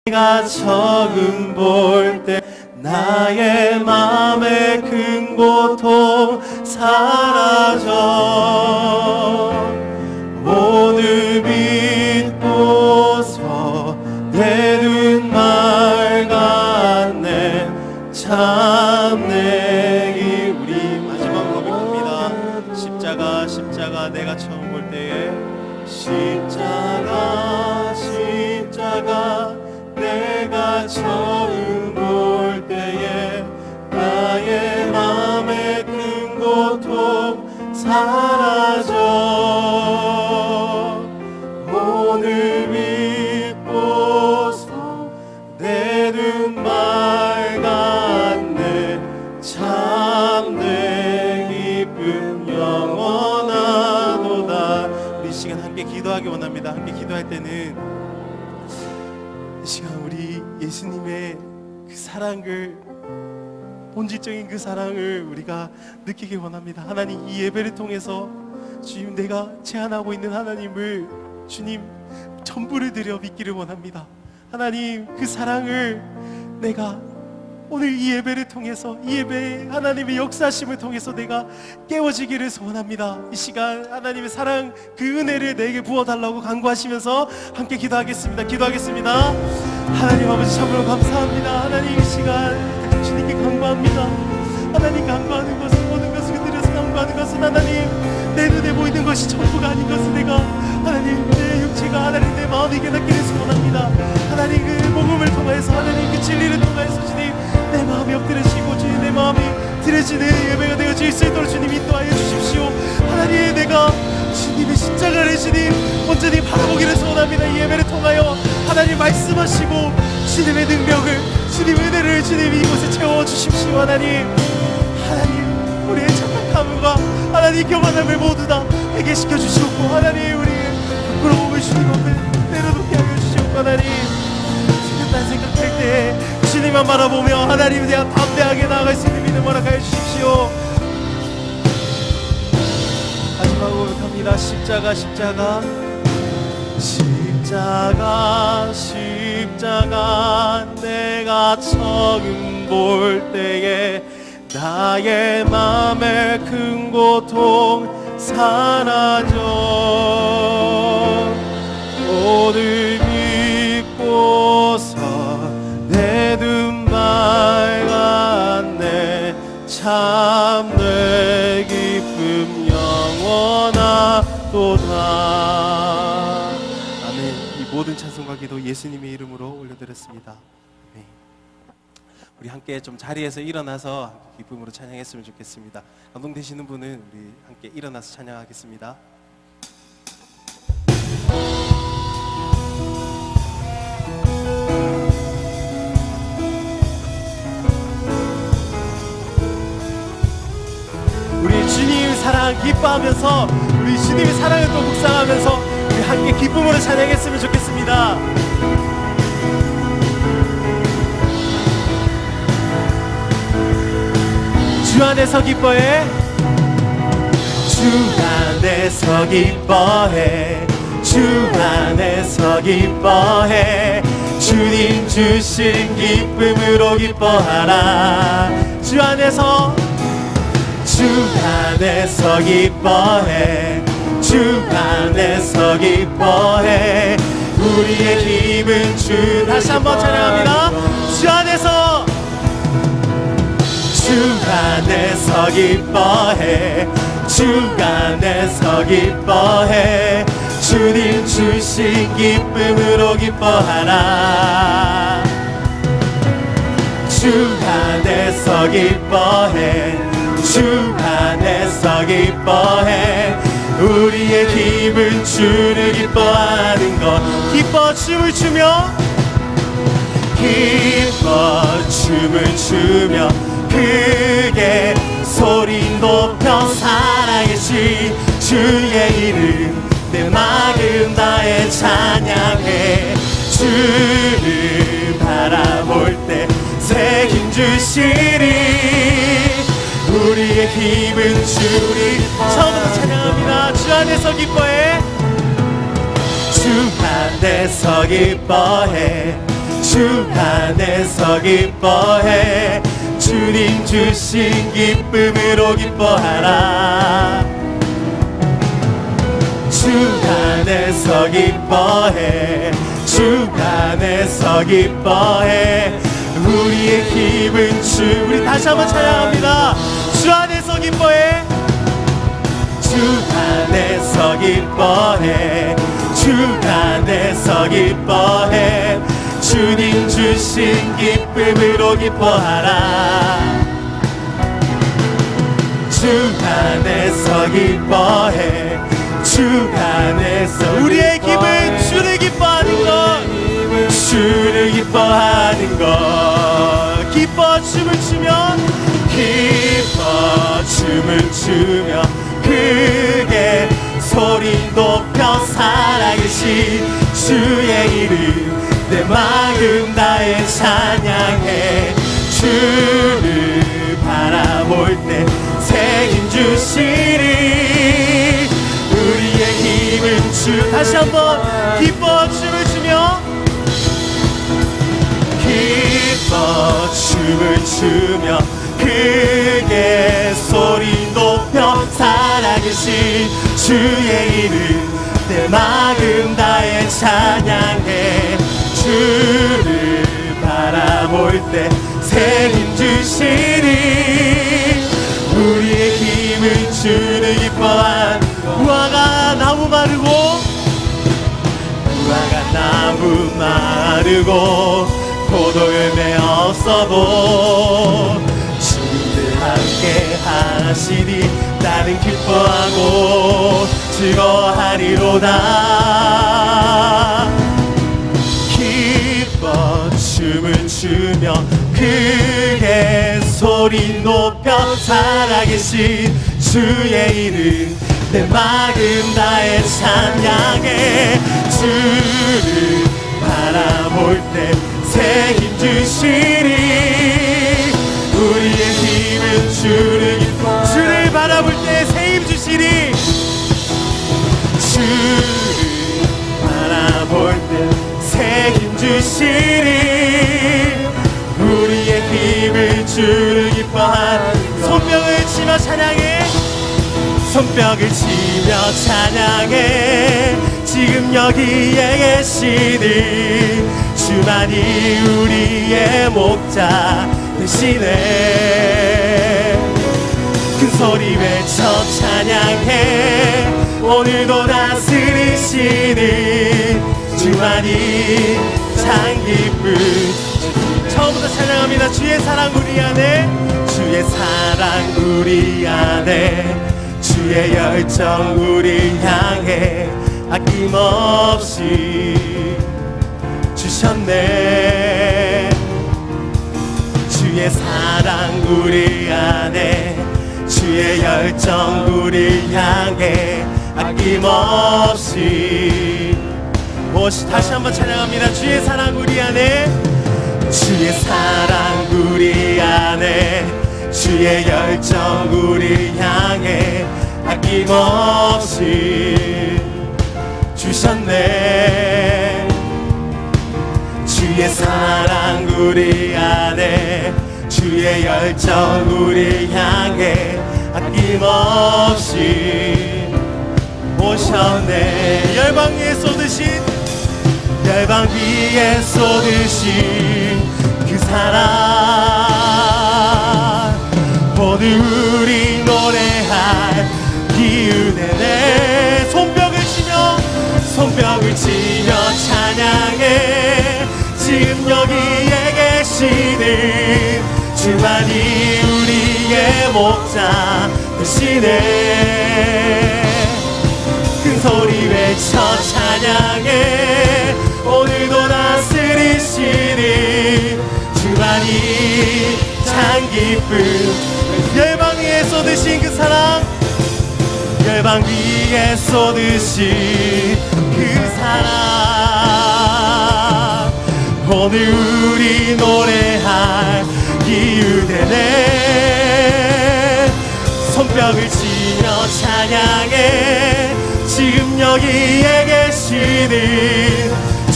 내가 처음 볼 때 나의 맘의 큰 고통 사라져. 오늘 믿고서 내 눈 맑았네. 참 내기. 우리 마지막으로 고백합니다. 십자가 내가 처음 볼 때에 십자가 내가 처음 볼 때에 나의 맘의 큰 고통 사라져. 오늘 믿고서 내 눈 맑았네. 참내 기쁨 영원하도다. 우리 시간 함께 기도하기 원합니다. 함께 기도할 때는 이 시간 우리 예수님의 그 사랑을, 본질적인 그 사랑을 우리가 느끼기 원합니다. 하나님, 이 예배를 통해서 주님, 내가 제안하고 있는 하나님을 주님 전부를 드려 믿기를 원합니다. 하나님, 그 사랑을 내가 오늘 이 예배를 통해서, 이 예배에 하나님의 역사하심을 통해서 내가 깨워지기를 소원합니다. 이 시간 하나님의 사랑, 그 은혜를 내게 부어달라고 간구하시면서 함께 기도하겠습니다. 하나님 아버지, 참으로 감사합니다. 하나님, 이 시간 주님께 간구합니다. 하나님, 간구하는 것은, 모든 것을 드려서 간구하는 것은 하나님, 내 눈에 보이는 것이 전부가 아닌 것을 내가 하나님, 내 육체가 하나님, 내 마음이 깨닫기를 소원합니다. 하나님, 그 복음을 통해서, 하나님, 그 진리를 통해서 주님, 내 마음이 엎드려지고 주님, 내 마음이 드려지는 예배가 되어질 수 있도록 주님 인도하여 주십시오. 하나님, 내가 주님의 십자가를 주님 온전히 바라보기를 소원합니다. 이 예배를 통하여 하나님 말씀하시고 주님의 능력을, 주님 은혜를 주님 이곳에 채워주십시오. 하나님, 우리의 착각함과 하나님 교만함을 모두 다 해결시켜 주시옵고, 하나님, 우리의 부끄러움을 주님 앞에 내려놓게 하여 주시옵고, 하나님, 지금 난 생각할 때 주님만 바라보며 하나님에 대한 담대하게 나아갈 수 있는 믿음 허락하여 주십시오. 마지막으로 갑니다. 십자가 내가 처음 볼 때에 나의 맘의 큰 고통 사라져. 오늘 믿고서 내 눈 맑았네. 참 내 기쁨 영원하도다. 아멘. 이 모든 찬송과 기도 예수님의 이름으로 올려드렸습니다. 아멘. 우리 함께 좀 자리에서 일어나서 기쁨으로 찬양했으면 좋겠습니다. 감동되시는 분은 우리 함께 일어나서 찬양하겠습니다. 우리 주님 사랑 기뻐하면서, 우리 주님의 사랑을 또 묵상하면서 우리 함께 기쁨으로 찬양했으면 좋겠습니다. 주 안에서 기뻐해, 주 안에서 기뻐해, 주 안에서 기뻐해. 주님 주신 기쁨으로 기뻐하라. 주 안에서 기뻐해, 주 안에서 기뻐해. 우리의 힘은 주. 다시 한번 찬양합니다. 주 안에서 기뻐해, 주 안에서 기뻐해. 주님 주신 기쁨으로 기뻐하라. 주 안에서 기뻐해, 주 안에서 기뻐해. 우리의 힘은 주를 기뻐하는 것. 기뻐 춤을 추며, 기뻐 춤을 추며 크게 소리 높여 살아계신 주의 이름 내 마음 다해 찬양해. 주를 바라볼 때 새 힘 주시리. 우리의 힘은 주리. 처음부터 찬양합니다. 주 안에서 기뻐해, 주 안에서 기뻐해. 주 안에서 기뻐해 주님 주신 기쁨으로 기뻐하라. 주 안에서 기뻐해 주 안에서 기뻐해 우리의 힘은 주. 우리 다시 한번 찬양합니다. 주 안에서 기뻐해 주 안에서 기뻐해 주 안에서 기뻐해 주님 주신 기쁨으로 기뻐하라. 주 안에서 기뻐해 주 안에서 우리의 기쁨 주를 기뻐하는 것 주를 기뻐하는 것 기뻐 춤을 추며 기뻐 춤을 추며 크게 소리 높여 살아계신 주의 이름 내 마음 다해 찬양해. 주를 바라볼 때 새 힘 주시리. 우리의 힘은 주. 다시 한번 기뻐 춤을 추며 기뻐 춤을 추며 크게 소리 높여 살아계신 주의 이름 내 마음 다해 찬양해. 주를 바라볼 때 새 힘 주시리. 우리의 힘은 주를 기뻐한 무화과 나무 마르고 무화과 나무 마르고 포도 열매 없어도 주님들 함께 하시니 나는 기뻐하고 즐거워하리로다. 기뻐 춤을 추며 크게 소리 높여 살아계신 주의 이름 내 마음 다해 찬양해. 주를 바라볼 때 새 힘 주시리. 우리의 힘은 주를 바라볼 때 새 힘 주시리. 주를 바라볼 때 새 힘 주시리. 우리의 힘을 주를 기뻐한 손뼉을 치며 찬양해. 손뼉을 치며 찬양해. 지금 여기에 계시는 주만이 우리의 목자 되시네. 큰 소리 외쳐 찬양해. 오늘도 다스리시는 주만이 참 기쁨. 처음부터 찬양합니다. 주의 사랑 우리 안에 주의 사랑 우리 안에 주의 열정 우리 향해 아낌없이 주셨네. 주의 사랑 우리 안에 주의 열정 우리 향해 아낌없이. 다시 한번 찬양합니다. 주의 사랑 우리 안에 주의 사랑 우리 안에 주의 열정 우리 향해 아낌없이 주셨네. 주의 사랑 우리 안에 주의 열정 우리 향해 아낌없이 오셨네. 열방 위에 쏟으신 열방 위에 쏟으신 그 사랑 오늘 우리 노래할 기운에 손뼉을 치며 찬양해. 지금 여기에 계시는 주만이 우리의 목자 되시네. 큰 소리 외쳐 찬양해. 오늘도 다스리시는 주만이 참 기쁨. 열방 위에 쏟으신 그 사랑 열방 위에 쏟으신 그 사랑 오늘 우리 노래할 기회 되네. 손뼉을 치며 찬양해. 지금 여기에 계시는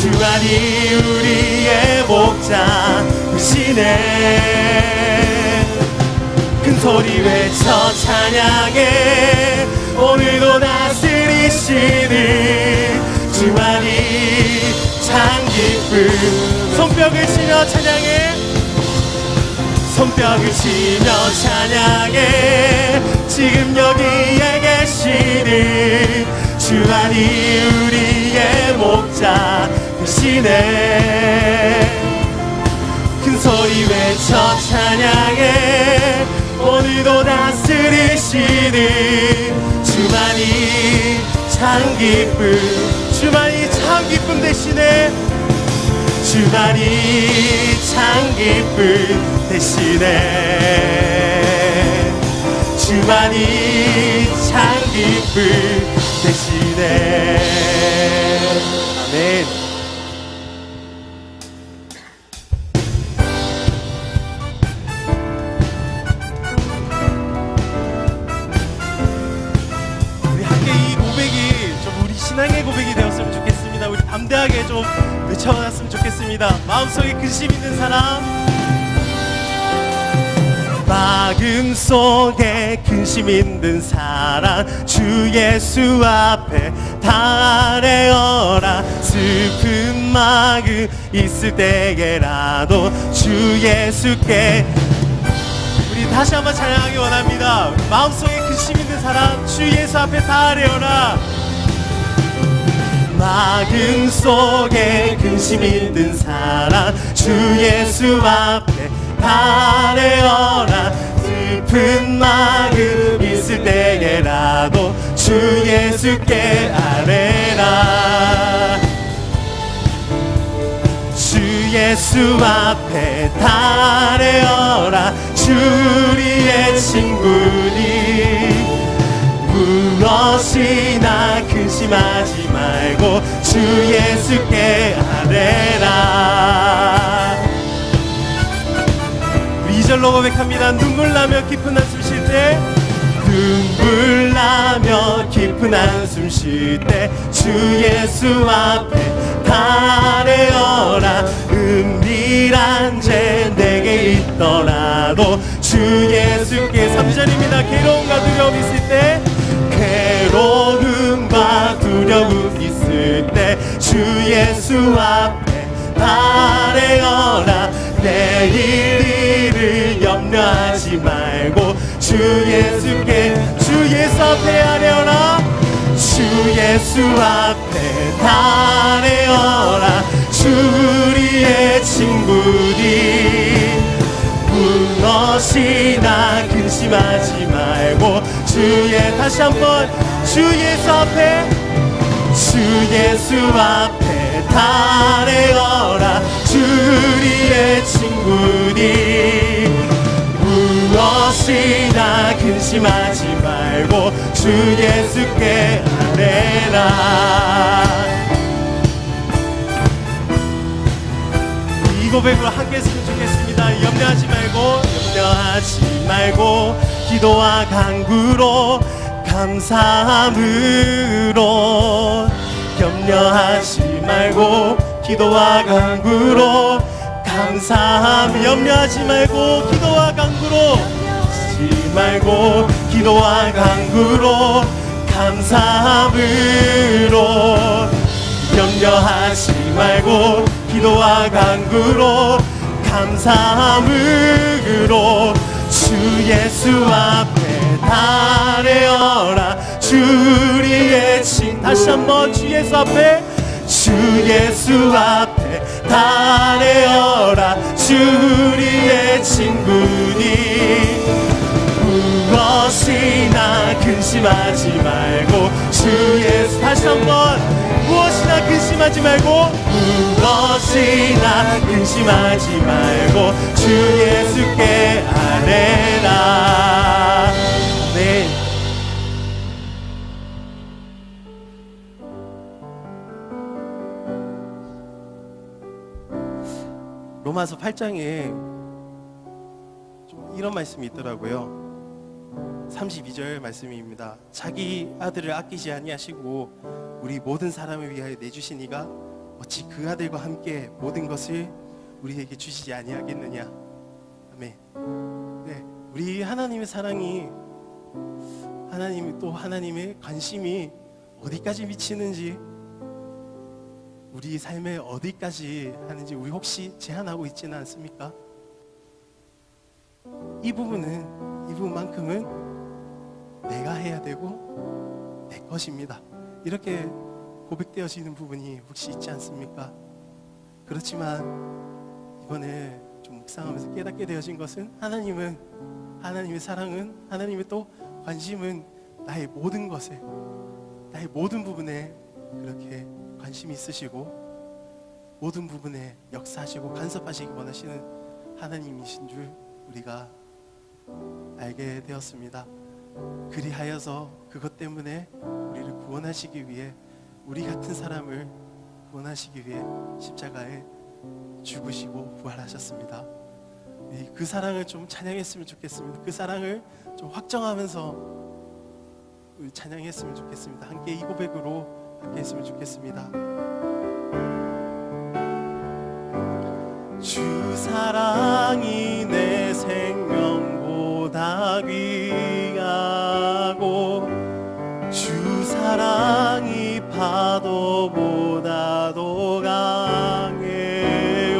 주만이 우리의 목자 되시네. 큰 소리 외쳐 찬양해. 오늘도 다스리시는 주만이 참 기쁨. 손뼉을 치며 찬양해. 손뼉을 치며 찬양해. 지금 여기에 계시는 주만이 우리의 목자 되시네. 큰 소리 외쳐 찬양해. 오늘도 다스리시는 주만이 참 기쁨. 주만이 참 기쁨 되시네. 주만이 참 기쁨 되시네. 주만이 참 기쁨 되시네. 아멘. 우리 함께 이 고백이 좀 우리 신앙의 고백이 되었으면 좋겠습니다. 우리 담대하게 좀 외쳐놨으면 좋겠습니다. 마음속에 근심 있는 사람, 마음속에 근심 있는 사람, 주 예수 앞에 달래어라. 슬픈 마음 있을 때에라도 주 예수께. 우리 다시 한번 찬양하기 원합니다. 마음속에 근심 있는 사람, 주 예수 앞에 달래어라. 마음속에 근심 있는 사람, 주 예수 앞에 달래어라. 슬픈 마음 있을 때에라도 주 예수께 아뢰라. 주 예수 앞에 달래어라. 주리의 친구니 무엇이나 근심하지 말고 주 예수께 아뢰라. 2절로 고백합니다. 눈물 나며 깊은 한숨 쉴 때, 눈물 나며 깊은 한숨 쉴 때 주 예수 앞에 달래어라. 은밀한 죄 내게 있더라도 주 예수께. 3절입니다. 괴로움과 두려움 있을 때, 괴로움과 두려움 있을 때 주 예수 앞에 달래어라. 내일 일을 염려하지 말고 주 예수께. 주 예수 앞에 아뢰어라. 주 예수 앞에 달래어라. 주리의 친구니 무엇이나 근심하지 말고 주의. 다시 한번 주 예수 앞에, 주 예수 앞에 달래어라. 주리의 친구니 무엇이나 근심하지 말고 주 예수께 아뢰라. 이 고백으로 함께 했으면 좋겠습니다. 염려하지 말고 기도와 간구로 감사함으로. 염려하지 말고 기도와 간구로 감사함. 염려하지 말고 기도와 간구로, 하지 말고 기도와 간구로 감사함으로. 염려하지 말고 기도와 간구로 감사함으로. 주 예수 앞에 달래어라. 주리의 친. 다시 한번 주 예수 앞에, 주 예수 앞에 달래어라. 주리의 친구니 무엇이나 근심하지 말고 주 예수. 다시 한번 무엇이나 근심하지 말고, 무엇이나 근심하지 말고 주 예수께 아뢰라. 네. 로마서 8장에 좀 이런 말씀이 있더라고요. 32절 말씀입니다. 자기 아들을 아끼지 아니하시고 우리 모든 사람을 위하여 내주신 이가 어찌 그 아들과 함께 모든 것을 우리에게 주시지 아니하겠느냐. 아멘. 네, 우리 하나님의 사랑이, 하나님 또 하나님의 관심이 어디까지 미치는지, 우리 삶에 어디까지 하는지 우리 혹시 제한하고 있지는 않습니까? 이 부분만큼은 내가 해야 되고 내 것입니다. 이렇게 고백되어지는 부분이 혹시 있지 않습니까? 그렇지만 이번에 좀 묵상하면서 깨닫게 되어진 것은, 하나님의 사랑은, 하나님의 또 관심은 나의 모든 것에, 나의 모든 부분에 그렇게 관심이 있으시고 모든 부분에 역사하시고 간섭하시기 원하시는 하나님이신 줄 우리가 알게 되었습니다. 그리하여서 그것 때문에 우리를 구원하시기 위해, 우리 같은 사람을 구원하시기 위해 십자가에 죽으시고 부활하셨습니다. 그 사랑을 좀 찬양했으면 좋겠습니다. 그 사랑을 좀 확정하면서 찬양했으면 좋겠습니다. 함께 이 고백으로 함께 했으면 좋겠습니다. 주 사랑이 내 생명보다 귀하고, 주 사랑이 파도보다도 강해요.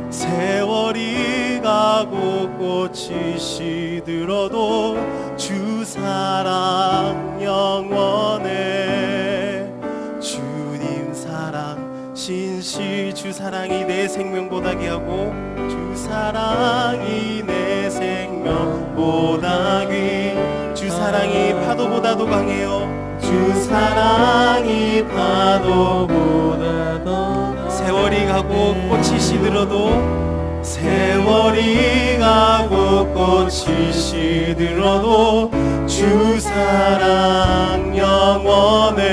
세월이 가고 꽃이 시들어도 주 사랑 영원해. 주님 사랑 신실, 주 사랑이 내 생명보다 귀하고, 주 사랑이 내 생명보다 주 사랑이 파도보다도 강해요. 주 사랑이 파도보다도, 세월이 가고 꽃이 시들어도, 세월이 가고 꽃이 시들어도 주 사랑 영원해.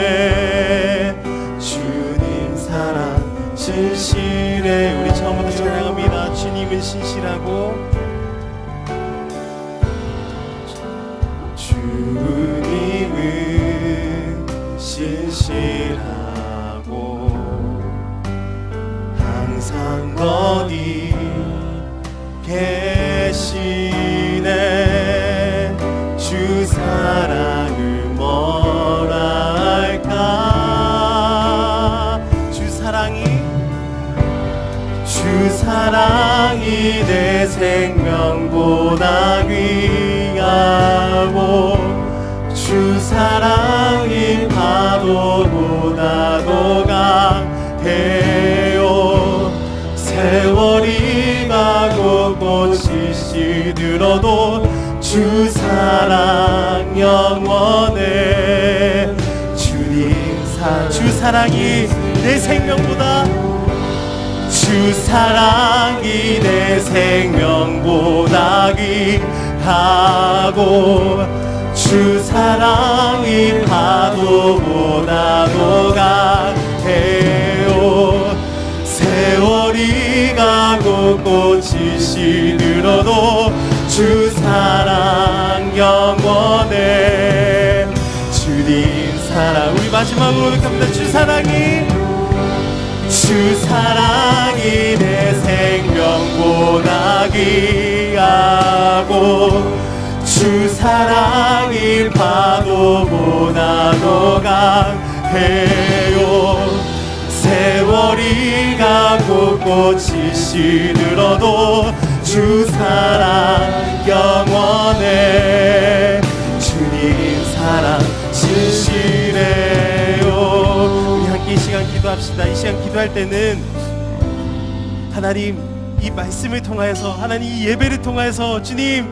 주님 사랑 신실해. 우리 처음부터 찬양합니다. 주님은 신실하고, 주님은 신실하고 항상 거기 계시네. 주 사랑을 뭐라 할까. 주 사랑이 내 생명보다 귀하고, 주 사랑이 파도보다도 강해요. 세월이 가고 꽃이 시들어도 주 사랑 영원해. 주 사랑이 내 생명보다, 주 사랑이 내 생명보다 귀하고, 주 사랑이 파도보다도 강해요. 세월이 가고 꽃이 시들어도 주 사랑 영원해. 주님 사랑, 우리 마지막으로 고백합니다. 주 사랑이 내 생명보다 귀하고, 주 사랑이 파도보다도 강해요. 세월이 가고 꽃이 시들어도 주 사랑 영원해. 주님 사랑 진실해요. 우리 함께 이 시간 기도합시다. 이 시간 기도할 때는 하나님, 이 말씀을 통하여서, 하나님 이 예배를 통하여서 주님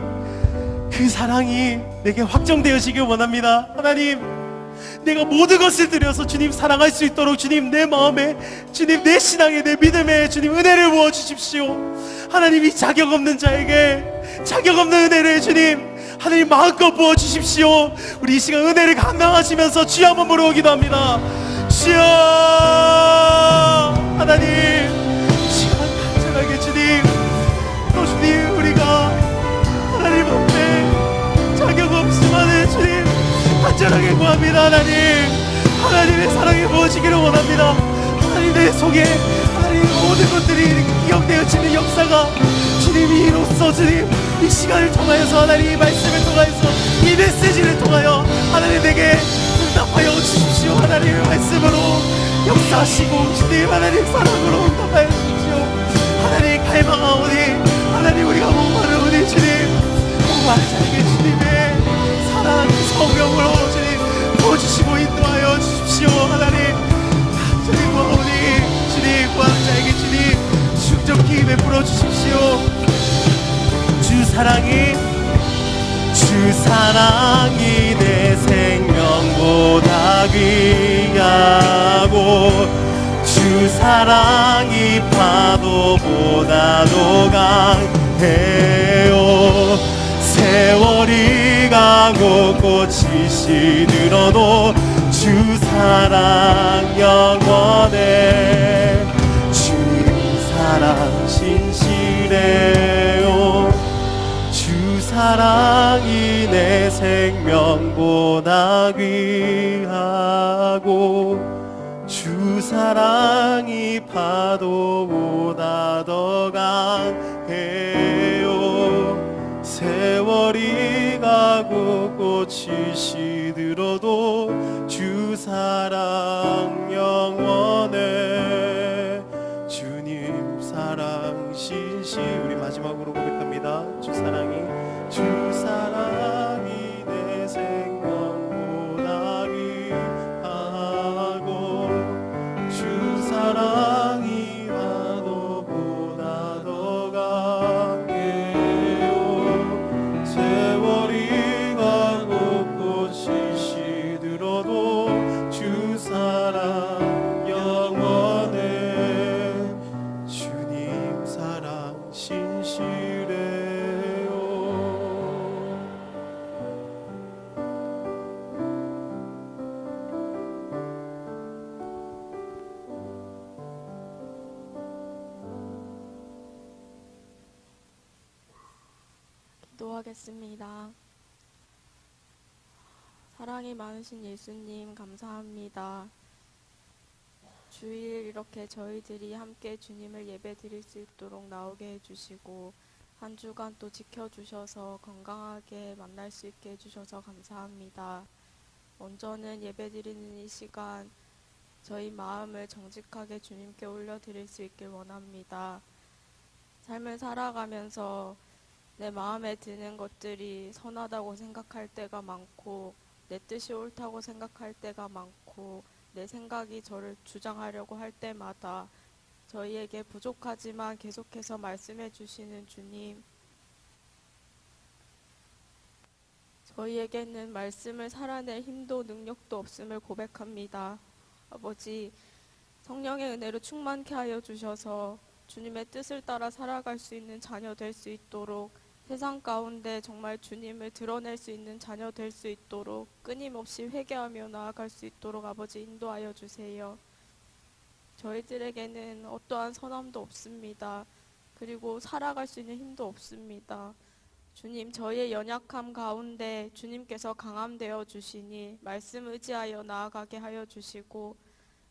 그 사랑이 내게 확정되어지길 원합니다. 하나님, 내가 모든 것을 드려서 주님 사랑할 수 있도록 주님 내 마음에, 주님 내 신앙에, 내 믿음에 주님 은혜를 부어주십시오. 하나님, 이 자격 없는 자에게 자격 없는 은혜를 주님 하나님 마음껏 부어주십시오. 우리 이 시간 은혜를 감당하시면서 주여 한번 부르기도 합니다. 주여, 하나님 이 시간 간절하게 주님, 또 주님 우리가 하나님 앞에 자격 없지만은 주님 간절하게 구합니다. 하나님, 하나님의 사랑이 부어지기를 원합니다. 하나님, 내 우리 속에 하나님 모든 것들이 기억되어지는 역사가 주님이 이로써 주님 이 시간을 통하여서 하나님 이 말씀을 통하여서 이 메시지를 통하여 하나님 내게 응답하여 주십시오. 하나님의 말씀으로 역사하시고 주님 하나님 사랑으로 응답하여 주십시오. 하나님 갈망하오니 하나님 우리가 목마르오니 주님 목마르지 않게 주님의 사랑 성령으로 주님 부어주시고 인도하여 주십시오. 하나님 주님 구하오니 주님 구하는 자에게 주님 충족히 베풀어 주십시오. 주 사랑이 내 생명보다 귀하고 주 사랑이 파도보다도 강해요. 세월이 가고 꽃이 시들어도 주 사랑 영원해. 주님 사랑 진실해요. 주 사랑이 내 생명보다 귀하고 주 사랑이 파도보다 더 강해요. 세월이 가고 꽃이 시들어도 주 사랑 영원해. 주님 사랑 신시. 우리 마지막으로 고백합니다. 주 사랑이 내 생명보다 귀하고 주 사랑이 파도보다 더 강해요. 세월이 가고 꽃이 시들어도 주 사랑 영원해. 주님 사랑 신실해요. 기도하겠습니다. 사랑이 많으신 예수님 감사합니다. 주일 이렇게 저희들이 함께 주님을 예배 드릴 수 있도록 나오게 해주시고 한 주간 또 지켜주셔서 건강하게 만날 수 있게 해주셔서 감사합니다. 먼저는 예배 드리는 이 시간 저희 마음을 정직하게 주님께 올려드릴 수 있길 원합니다. 삶을 살아가면서 내 마음에 드는 것들이 선하다고 생각할 때가 많고 내 뜻이 옳다고 생각할 때가 많고 내 생각이 저를 주장하려고 할 때마다 저희에게 부족하지만 계속해서 말씀해 주시는 주님, 저희에게는 말씀을 살아낼 힘도 능력도 없음을 고백합니다. 아버지, 성령의 은혜로 충만케 하여 주셔서 주님의 뜻을 따라 살아갈 수 있는 자녀 될 수 있도록 세상 가운데 정말 주님을 드러낼 수 있는 자녀 될 수 있도록 끊임없이 회개하며 나아갈 수 있도록 아버지 인도하여 주세요. 저희들에게는 어떠한 선함도 없습니다. 그리고 살아갈 수 있는 힘도 없습니다. 주님, 저희의 연약함 가운데 주님께서 강함 되어 주시니 말씀 의지하여 나아가게 하여 주시고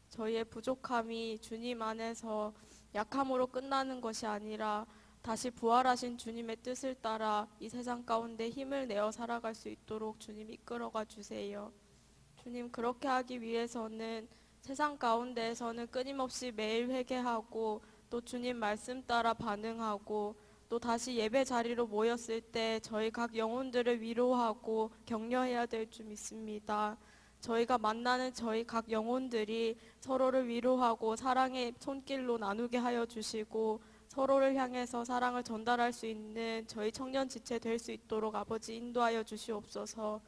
저희의 부족함이 주님 안에서 약함으로 끝나는 것이 아니라 다시 부활하신 주님의 뜻을 따라 이 세상 가운데 힘을 내어 살아갈 수 있도록 주님 이끌어가 주세요. 주님, 그렇게 하기 위해서는 세상 가운데에서는 끊임없이 매일 회개하고 또 주님 말씀 따라 반응하고 또 다시 예배 자리로 모였을 때 저희 각 영혼들을 위로하고 격려해야 될 줄 믿습니다. 저희가 만나는 저희 각 영혼들이 서로를 위로하고 사랑의 손길로 나누게 하여 주시고 서로를 향해서 사랑을 전달할 수 있는 저희 청년 지체 될 수 있도록 아버지 인도하여 주시옵소서.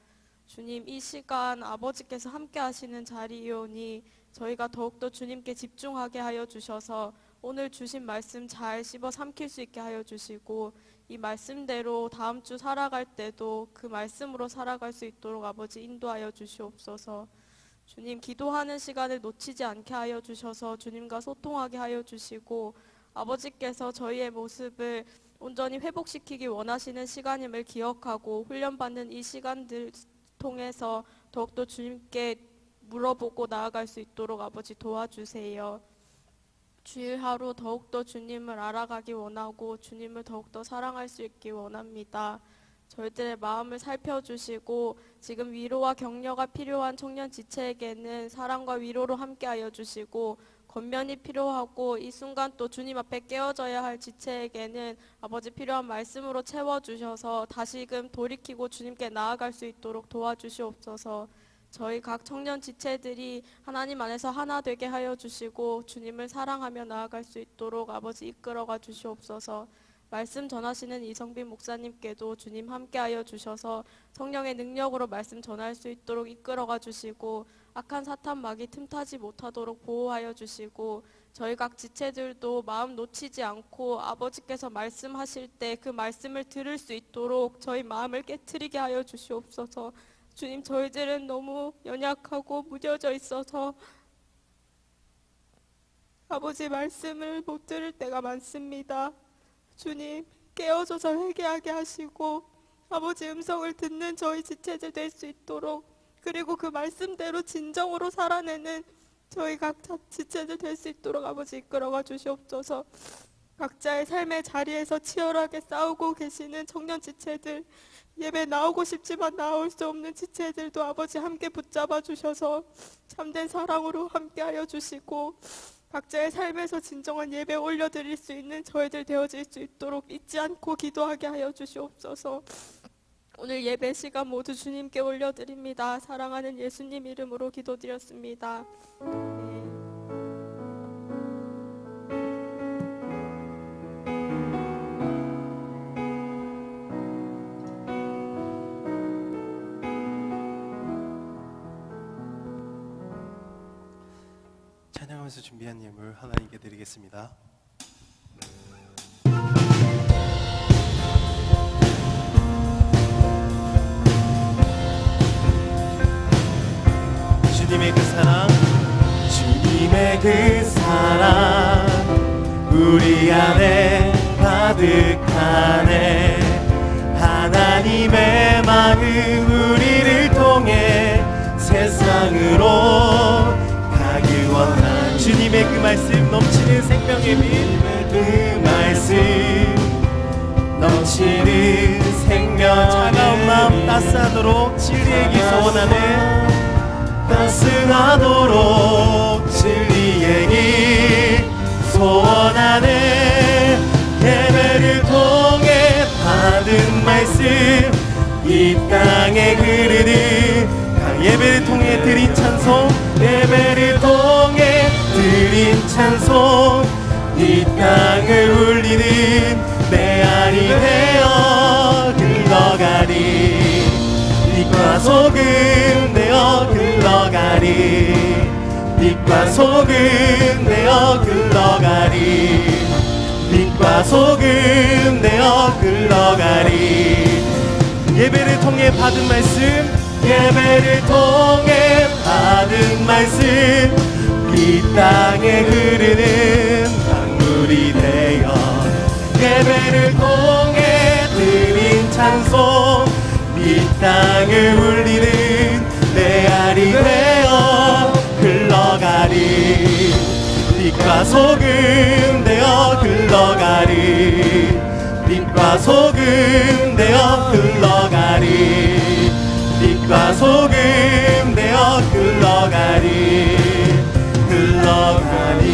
주님, 이 시간 아버지께서 함께 하시는 자리이오니 저희가 더욱더 주님께 집중하게 하여 주셔서 오늘 주신 말씀 잘 씹어 삼킬 수 있게 하여 주시고 이 말씀대로 다음 주 살아갈 때도 그 말씀으로 살아갈 수 있도록 아버지 인도하여 주시옵소서. 주님, 기도하는 시간을 놓치지 않게 하여 주셔서 주님과 소통하게 하여 주시고 아버지께서 저희의 모습을 온전히 회복시키기 원하시는 시간임을 기억하고 훈련받는 이 시간들 통해서 더욱더 주님께 물어보고 나아갈 수 있도록 아버지 도와주세요. 주일 하루 더욱더 주님을 알아가기 원하고 주님을 더욱더 사랑할 수 있기 원합니다. 저희들의 마음을 살펴주시고 지금 위로와 격려가 필요한 청년 지체에게는 사랑과 위로로 함께하여 주시고, 권면이 필요하고 이 순간 또 주님 앞에 깨어져야 할 지체에게는 아버지 필요한 말씀으로 채워주셔서 다시금 돌이키고 주님께 나아갈 수 있도록 도와주시옵소서. 저희 각 청년 지체들이 하나님 안에서 하나 되게 하여 주시고 주님을 사랑하며 나아갈 수 있도록 아버지 이끌어가 주시옵소서. 말씀 전하시는 이성빈 목사님께도 주님 함께하여 주셔서 성령의 능력으로 말씀 전할 수 있도록 이끌어가 주시고, 악한 사탄 마귀 틈타지 못하도록 보호하여 주시고, 저희 각 지체들도 마음 놓치지 않고 아버지께서 말씀하실 때 그 말씀을 들을 수 있도록 저희 마음을 깨트리게 하여 주시옵소서. 주님, 저희들은 너무 연약하고 무뎌져 있어서 아버지 말씀을 못 들을 때가 많습니다. 주님, 깨어져서 회개하게 하시고 아버지 음성을 듣는 저희 지체들 될 수 있도록, 그리고 그 말씀대로 진정으로 살아내는 저희 각 지체들 될 수 있도록 아버지 이끌어가 주시옵소서. 각자의 삶의 자리에서 치열하게 싸우고 계시는 청년 지체들, 예배 나오고 싶지만 나올 수 없는 지체들도 아버지 함께 붙잡아 주셔서 참된 사랑으로 함께하여 주시고, 각자의 삶에서 진정한 예배 올려드릴 수 있는 저희들 되어질 수 있도록 잊지 않고 기도하게 하여 주시옵소서. 오늘 예배 시간 모두 주님께 올려드립니다. 사랑하는 예수님 이름으로 기도드렸습니다. 찬양하면서 준비한 예물 하나님께 드리겠습니다. 주님의 그 사랑, 주님의 그 사랑 우리 안에 가득하네. 하나님의 마음 우리를 통해 세상으로 가기 원한 주님의 그 말씀 넘치는 생명의 빛, 그 말씀 넘치는 생명, 차가운 마음 따스하도록 진리에게 소원하네. 따스하도록 진리에게 소원하네. 예배를 통해 받은 말씀 이 땅에 흐르는, 예배를 통해 드린 찬송, 예배를 통해 드린 찬송 이 땅을 울리는 메아리 되어 흘러가리. 빛과 소금 되어 흘러가리. 빛과 소금 되어 흘러가리. 빛과 소금 되어 흘러가리. 예배를 통해 받은 말씀, 예배를 통해 받은 말씀 이 땅에 흐르는 강물이 되어, 예배를 통해 드린 찬송 이 땅을 울리는 메아리 되어 흘러가리. 빛과 소금 되어 흘러가리. 빛과 소금 되어 흘러가리. 빛과 소금 되어 흘러가리. 흘러가리.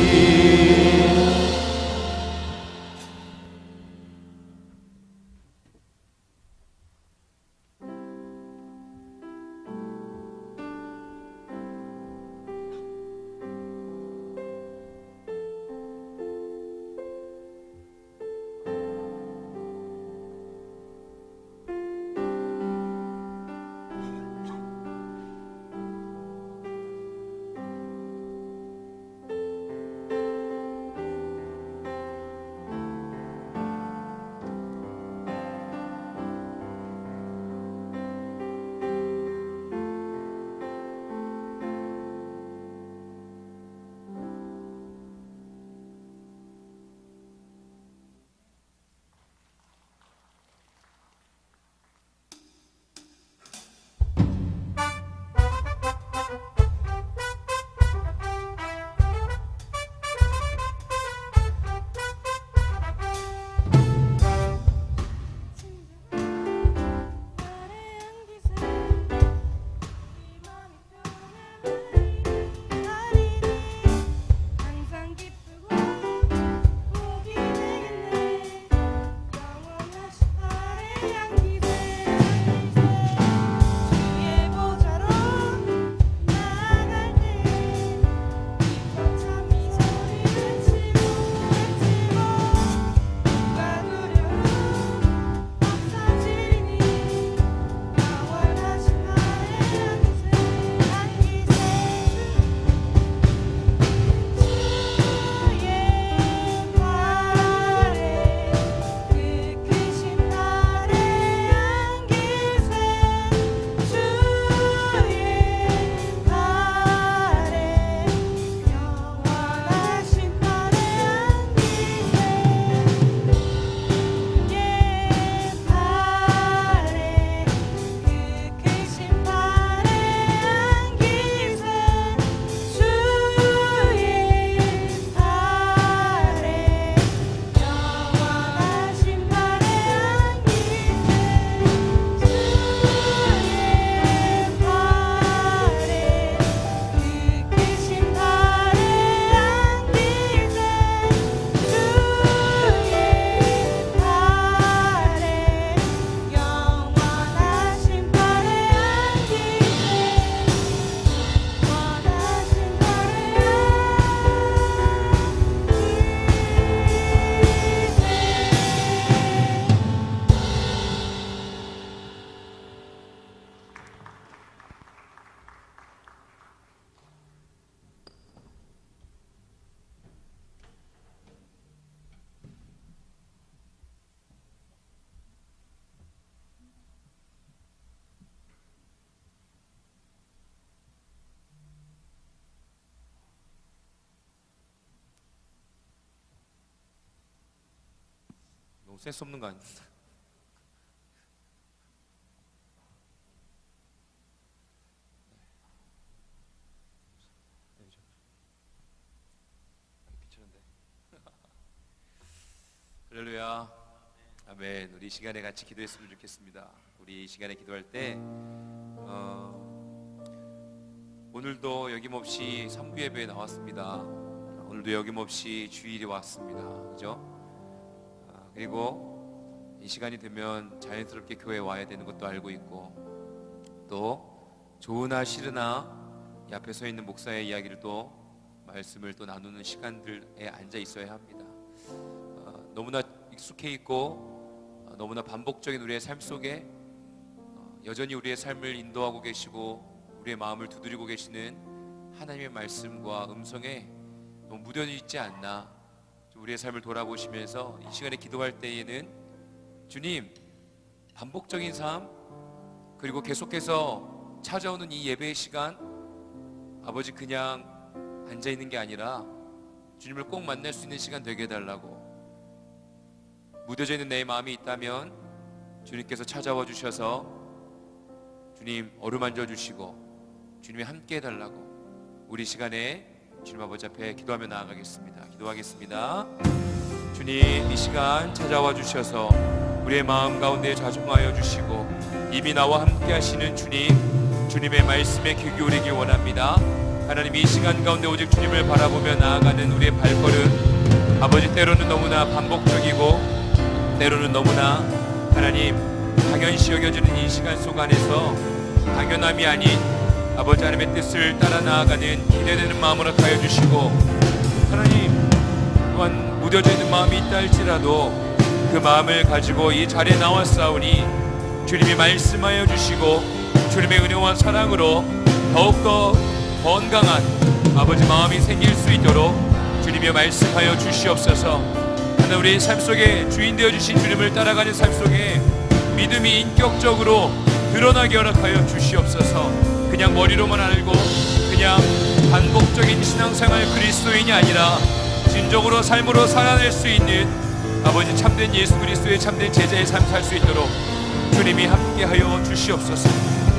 너무 센스 없는 거 아니야? 귀찮은데. 할렐루야. 아멘. 우리 이 시간에 같이 기도했으면 좋겠습니다. 우리 이 시간에 기도할 때 오늘도 여김없이 3부 예배에 나왔습니다. 오늘도 여김없이 주일이 왔습니다. 그죠? 그리고 이 시간이 되면 자연스럽게 교회에 와야 되는 것도 알고 있고, 또 좋으나 싫으나 이 앞에 서 있는 목사의 이야기를 또 말씀을 또 나누는 시간들에 앉아 있어야 합니다. 너무나 익숙해 있고 너무나 반복적인 우리의 삶 속에 여전히 우리의 삶을 인도하고 계시고 우리의 마음을 두드리고 계시는 하나님의 말씀과 음성에 너무 무뎌져 있지 않나, 우리의 삶을 돌아보시면서 이 시간에 기도할 때에는 주님, 반복적인 삶 그리고 계속해서 찾아오는 이 예배의 시간, 아버지 그냥 앉아있는 게 아니라 주님을 꼭 만날 수 있는 시간 되게 해달라고, 무뎌져 있는 내 마음이 있다면 주님께서 찾아와 주셔서 주님 어루만져 주시고 주님이 함께 해달라고 우리 시간에 주님 아버지 앞에 기도하며 나아가겠습니다. 기도하겠습니다. 주님, 이 시간 찾아와 주셔서 우리의 마음 가운데 좌정하여 주시고 이미 나와 함께 하시는 주님, 주님의 말씀에 귀 기울이기 원합니다. 하나님, 이 시간 가운데 오직 주님을 바라보며 나아가는 우리의 발걸음, 아버지 때로는 너무나 반복적이고 때로는 너무나 하나님 당연시 여겨지는 이 시간 속 안에서 당연함이 아닌 아버지 하나님의 뜻을 따라 나아가는 기대되는 마음으로 하여 주시고, 하나님 또한 무뎌져 있는 마음이 있다 할지라도 그 마음을 가지고 이 자리에 나왔사오니 주님이 말씀하여 주시고 주님의 은혜와 사랑으로 더욱더 건강한 아버지 마음이 생길 수 있도록 주님이 말씀하여 주시옵소서. 하나 우리의 삶 속에 주인 되어 주신 주님을 따라가는 삶 속에 믿음이 인격적으로 드러나게 허락하여 주시옵소서. 그냥 머리로만 알고 그냥 반복적인 신앙생활 그리스도인이 아니라 진정으로 삶으로 살아낼 수 있는 아버지 참된 예수 그리스도의 참된 제자의 삶 살 수 있도록 주님이 함께하여 주시옵소서.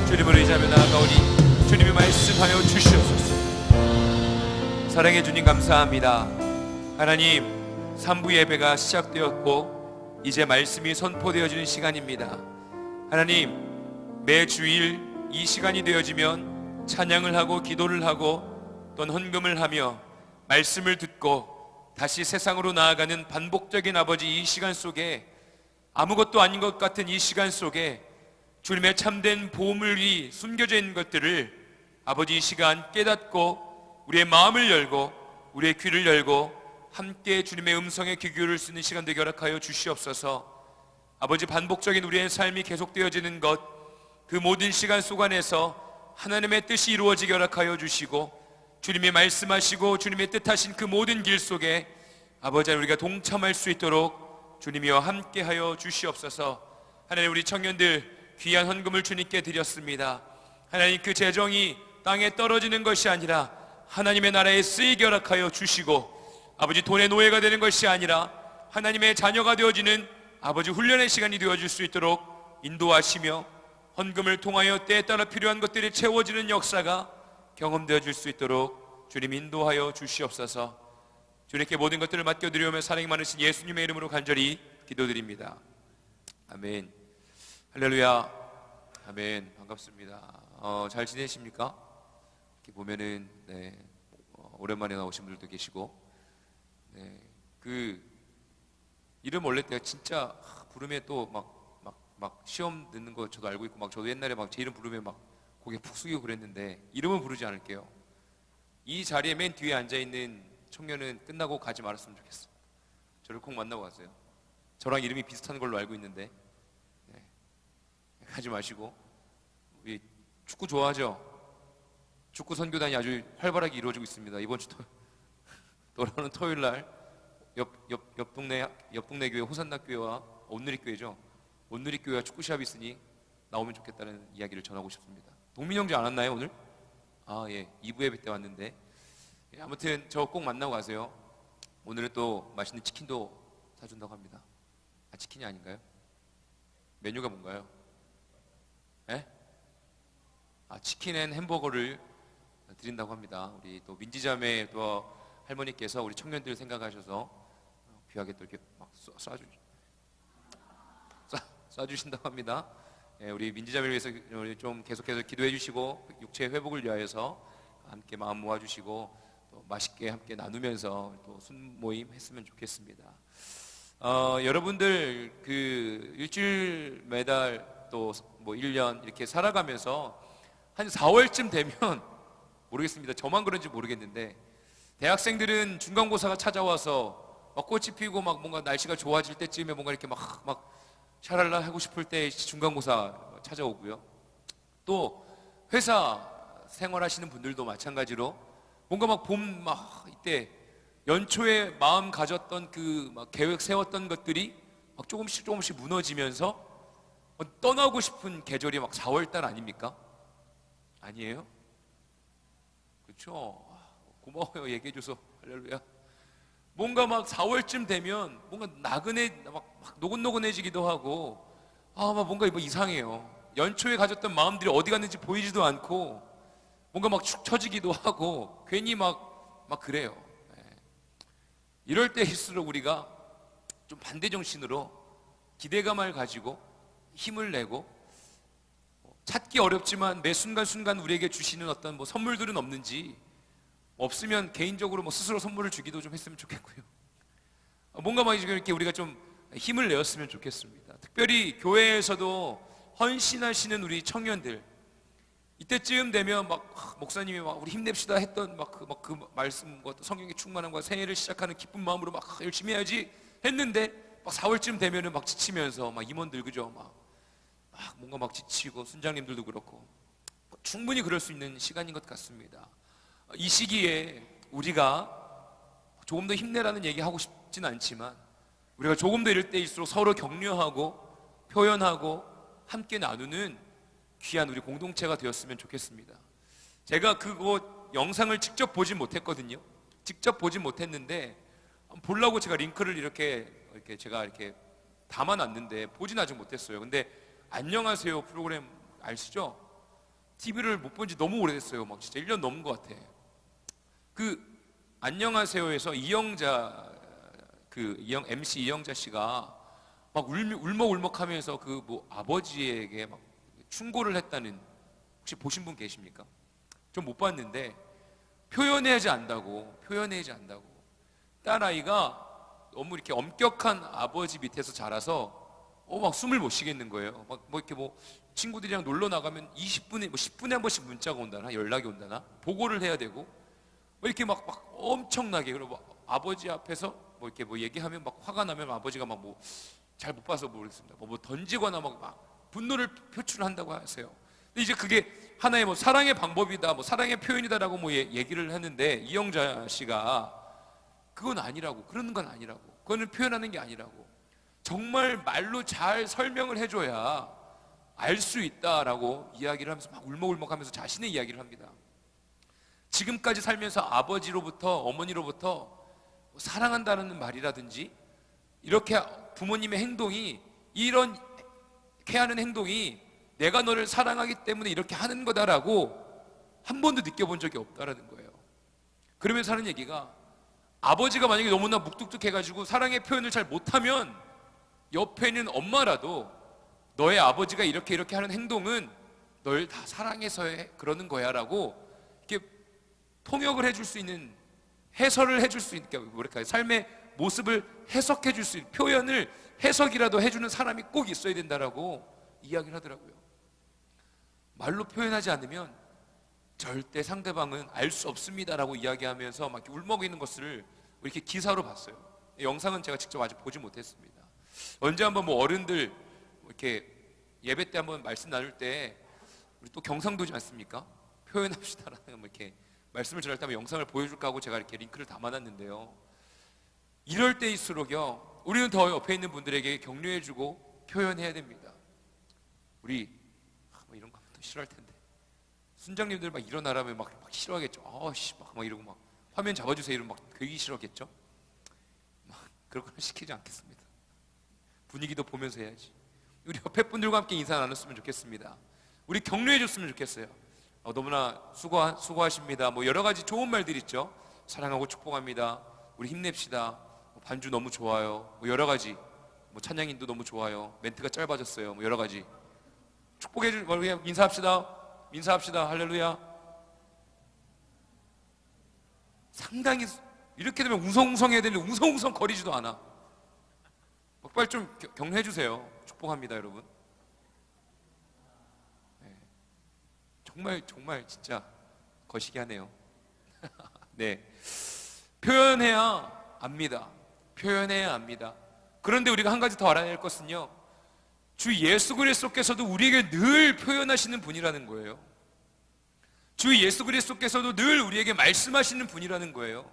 주님을 의지하며 나아가오니 주님이 말씀하여 주시옵소서. 사랑해 주님 감사합니다. 하나님, 3부 예배가 시작되었고 이제 말씀이 선포되어지는 시간입니다. 하나님, 매 주일 이 시간이 되어지면 찬양을 하고 기도를 하고 또는 헌금을 하며 말씀을 듣고 다시 세상으로 나아가는 반복적인 아버지 이 시간 속에 아무것도 아닌 것 같은 이 시간 속에 주님의 참된 보물이 숨겨져 있는 것들을 아버지 이 시간 깨닫고 우리의 마음을 열고 우리의 귀를 열고 함께 주님의 음성에 귀 기울일 수 있는 시간 되게 허락하여 주시옵소서. 아버지, 반복적인 우리의 삶이 계속되어지는 것, 그 모든 시간 속 안에서 하나님의 뜻이 이루어지게 허락하여 주시고 주님이 말씀하시고 주님의 뜻하신 그 모든 길 속에 아버지 우리가 동참할 수 있도록 주님이와 함께하여 주시옵소서. 하나님, 우리 청년들 귀한 헌금을 주님께 드렸습니다. 하나님, 그 재정이 땅에 떨어지는 것이 아니라 하나님의 나라에 쓰이게 허락하여 주시고 아버지 돈의 노예가 되는 것이 아니라 하나님의 자녀가 되어지는 아버지 훈련의 시간이 되어질 수 있도록 인도하시며 헌금을 통하여 때에 따라 필요한 것들이 채워지는 역사가 경험되어질 수 있도록 주님 인도하여 주시옵소서. 주님께 모든 것들을 맡겨드리오며 사랑이 많으신 예수님의 이름으로 간절히 기도드립니다. 아멘. 할렐루야. 아멘. 반갑습니다. 잘 지내십니까? 이렇게 보면은 오랜만에 나오신 분들도 계시고, 그 이름 원래 때가 진짜 부르면 또 막 시험 듣는 거 저도 알고 있고, 막 저도 옛날에 막 제 이름 부르면 막 고개 푹 숙이고 그랬는데 이름은 부르지 않을게요. 이 자리에 맨 뒤에 앉아 있는 청년은 끝나고 가지 말았으면 좋겠어. 저를 꼭 만나고 가세요. 저랑 이름이 비슷한 걸로 알고 있는데 가지 마시고. 우리 축구 좋아하죠? 축구 선교단이 아주 활발하게 이루어지고 있습니다. 이번 주 돌아오는 토요일 날 옆 동네 교회 호산나 교회와 온누리 교회죠. 온누리 교회와 축구 시합이 있으니 나오면 좋겠다는 이야기를 전하고 싶습니다. 동민 형제 안 왔나요 오늘? 예, 2부 예배 때 왔는데, 아무튼 저 꼭 만나고 가세요. 오늘은 또 맛있는 치킨도 사준다고 합니다. 아, 치킨이 아닌가요? 메뉴가 뭔가요? 예? 아, 치킨 앤 햄버거를 드린다고 합니다. 우리 또 민지자매 또 할머니께서 우리 청년들 생각하셔서 귀하게 또 이렇게 막 쏴주신다고 합니다. 예, 우리 민지자매를 위해서 우리 좀 계속해서 기도해 주시고 육체의 회복을 위하여서 함께 마음 모아주시고 또 맛있게 함께 나누면서 또 순모임 했으면 좋겠습니다. 여러분들 그 일주일 매달 또 뭐 1년 이렇게 살아가면서 한 4월쯤 되면 모르겠습니다. 저만 그런지 모르겠는데 대학생들은 중간고사가 찾아와서 막 꽃이 피고 막 뭔가 날씨가 좋아질 때쯤에 뭔가 이렇게 막 샤랄라 하고 싶을 때 중간고사 찾아오고요. 또 회사 생활하시는 분들도 마찬가지로 뭔가 막 봄 막 이때 연초에 마음 가졌던 그 막 계획 세웠던 것들이 막 조금씩 무너지면서 떠나고 싶은 계절이 막 4월 달 아닙니까? 아니에요? 그렇죠? 고마워요. 얘기해줘서. 할렐루야. 뭔가 막 4월쯤 되면 뭔가 나그네 막 노곤노곤해지기도 하고 막 뭔가 이상해요. 연초에 가졌던 마음들이 어디 갔는지 보이지도 않고 뭔가 막 축 처지기도 하고 괜히 막 그래요. 이럴 때일수록 우리가 좀 반대 정신으로 기대감을 가지고 힘을 내고 찾기 어렵지만 매 순간순간 우리에게 주시는 어떤 뭐 선물들은 없는지 없으면 개인적으로 뭐 스스로 선물을 주기도 좀 했으면 좋겠고요. 뭔가 막 이렇게 우리가 좀 힘을 내었으면 좋겠습니다. 특별히 교회에서도 헌신하시는 우리 청년들 이때쯤 되면 막 목사님이 막 우리 힘냅시다 했던 그 말씀, 성령의 충만한 과 새해를 시작하는 기쁜 마음으로 막 열심히 해야지 했는데 막 4월쯤 되면은 막 지치면서 막 임원들 그죠 막 뭔가 막 지치고 순장님들도 그렇고 충분히 그럴 수 있는 시간인 것 같습니다. 이 시기에 우리가 조금 더 힘내라는 얘기 하고 싶진 않지만 우리가 조금 더 이럴 때일수록 서로 격려하고 표현하고 함께 나누는 귀한 우리 공동체가 되었으면 좋겠습니다. 제가 그곳 영상을 직접 보진 못했거든요. 직접 보진 못했는데 보려고 제가 링크를 이렇게 제가 이렇게 담아놨는데 보진 아직 못했어요. 근데 안녕하세요 프로그램 아시죠? TV를 못 본 지 너무 오래됐어요. 막 진짜 1년 넘은 것 같아. 그 안녕하세요에서 MC 이영자 씨가 막 울먹울먹하면서 그 뭐 아버지에게 막 충고를 했다는 혹시 보신 분 계십니까? 좀 못 봤는데 표현하지 않다고 딸아이가 너무 이렇게 엄격한 아버지 밑에서 자라서 막 숨을 못 쉬겠는 거예요. 뭐 친구들이랑 놀러 나가면 20분에 10분에 한 번씩 문자가 온다나 연락이 온다나 보고를 해야 되고 이렇게 막 엄청나게 그리고 아버지 앞에서 뭐 이렇게 뭐 얘기하면 막 화가 나면 아버지가 막 뭐 잘 못 봐서 모르겠습니다. 뭐 던지거나 막 분노를 표출한다고 하세요. 근데 이제 그게 하나의 뭐 사랑의 방법이다, 뭐 사랑의 표현이다라고 뭐 얘기를 했는데 이영자 씨가 그건 아니라고, 그런 건 아니라고, 그거는 표현하는 게 아니라고. 정말 말로 잘 설명을 해줘야 알 수 있다라고 이야기를 하면서 막 울먹울먹하면서 자신의 이야기를 합니다. 지금까지 살면서 아버지로부터 어머니로부터 사랑한다는 말이라든지 이렇게 부모님의 행동이 이렇게 하는 행동이 내가 너를 사랑하기 때문에 이렇게 하는 거다라고 한 번도 느껴본 적이 없다라는 거예요. 그러면서 하는 얘기가 아버지가 만약에 너무나 묵뚝뚝해가지고 사랑의 표현을 잘 못하면 옆에 있는 엄마라도 너의 아버지가 이렇게 하는 행동은 널 다 사랑해서 그러는 거야 라고 이렇게 통역을 해줄 수 있는, 해설을 해줄 수 있는, 뭐랄까요, 삶의 모습을 해석해 줄 수 있는, 표현을 해석이라도 해주는 사람이 꼭 있어야 된다라고 이야기를 하더라고요. 말로 표현하지 않으면 절대 상대방은 알 수 없습니다라고 이야기하면서 막 이렇게 울먹이는 것을 이렇게 기사로 봤어요. 영상은 제가 직접 아직 보지 못했습니다. 언제 한번 뭐 어른들 이렇게 예배 때 한번 말씀 나눌 때 우리 또 경상도지 않습니까? 표현합시다라는 뭐 이렇게 말씀을 전할 때 한번 영상을 보여줄까 하고 제가 이렇게 링크를 담아놨는데요. 이럴 때일수록요, 우리는 더 옆에 있는 분들에게 격려해주고 표현해야 됩니다. 우리 뭐 이런 거 하면 더 싫어할 텐데 순장님들 막 일어나라면 막 싫어하겠죠. 막 이러고 막 화면 잡아주세요 이러면 막 되게 싫어하겠죠. 막 그런 걸 시키지 않겠습니다. 분위기도 보면서 해야지. 우리 옆에 분들과 함께 인사 나눴으면 좋겠습니다. 우리 격려해 줬으면 좋겠어요. 너무나 수고하십니다. 뭐 여러 가지 좋은 말들 있죠. 사랑하고 축복합니다. 우리 힘냅시다. 반주 너무 좋아요. 뭐 여러 가지. 뭐 찬양인도 너무 좋아요. 멘트가 짧아졌어요. 뭐 여러 가지. 축복해 주, 인사합시다. 할렐루야. 상당히 이렇게 되면 웅성웅성해야 되는데 웅성웅성 거리지도 않아. 빨리 좀 격려해 주세요. 축복합니다, 여러분. 네. 정말 진짜 거시기 하네요. 네. 표현해야 압니다. 그런데 우리가 한 가지 더 알아야 할 것은요, 주 예수 그리스도께서도 우리에게 늘 표현하시는 분이라는 거예요. 주 예수 그리스도께서도 늘 우리에게 말씀하시는 분이라는 거예요.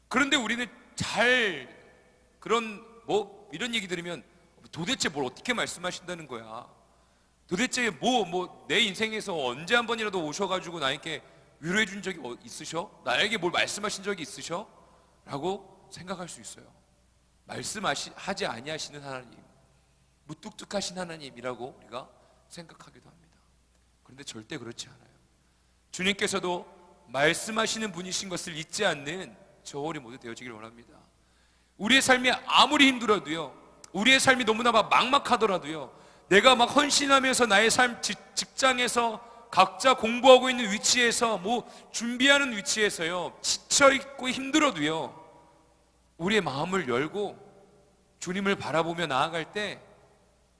그런데 우리는 이런 얘기 들으면 도대체 뭘 어떻게 말씀하신다는 거야? 도대체 내 인생에서 언제 한 번이라도 오셔가지고 나에게 위로해 준 적이 있으셔? 나에게 뭘 말씀하신 적이 있으셔? 라고 생각할 수 있어요. 말씀하지 아니하시는 하나님, 무뚝뚝하신 하나님이라고 우리가 생각하기도 합니다. 그런데 절대 그렇지 않아요. 주님께서도 말씀하시는 분이신 것을 잊지 않는 저 우리 모두 되어지길 원합니다. 우리의 삶이 아무리 힘들어도요, 우리의 삶이 너무나 막막하더라도요, 내가 막 헌신하면서 나의 삶 직장에서 각자 공부하고 있는 위치에서 준비하는 위치에서요, 지쳐있고 힘들어도요, 우리의 마음을 열고 주님을 바라보며 나아갈 때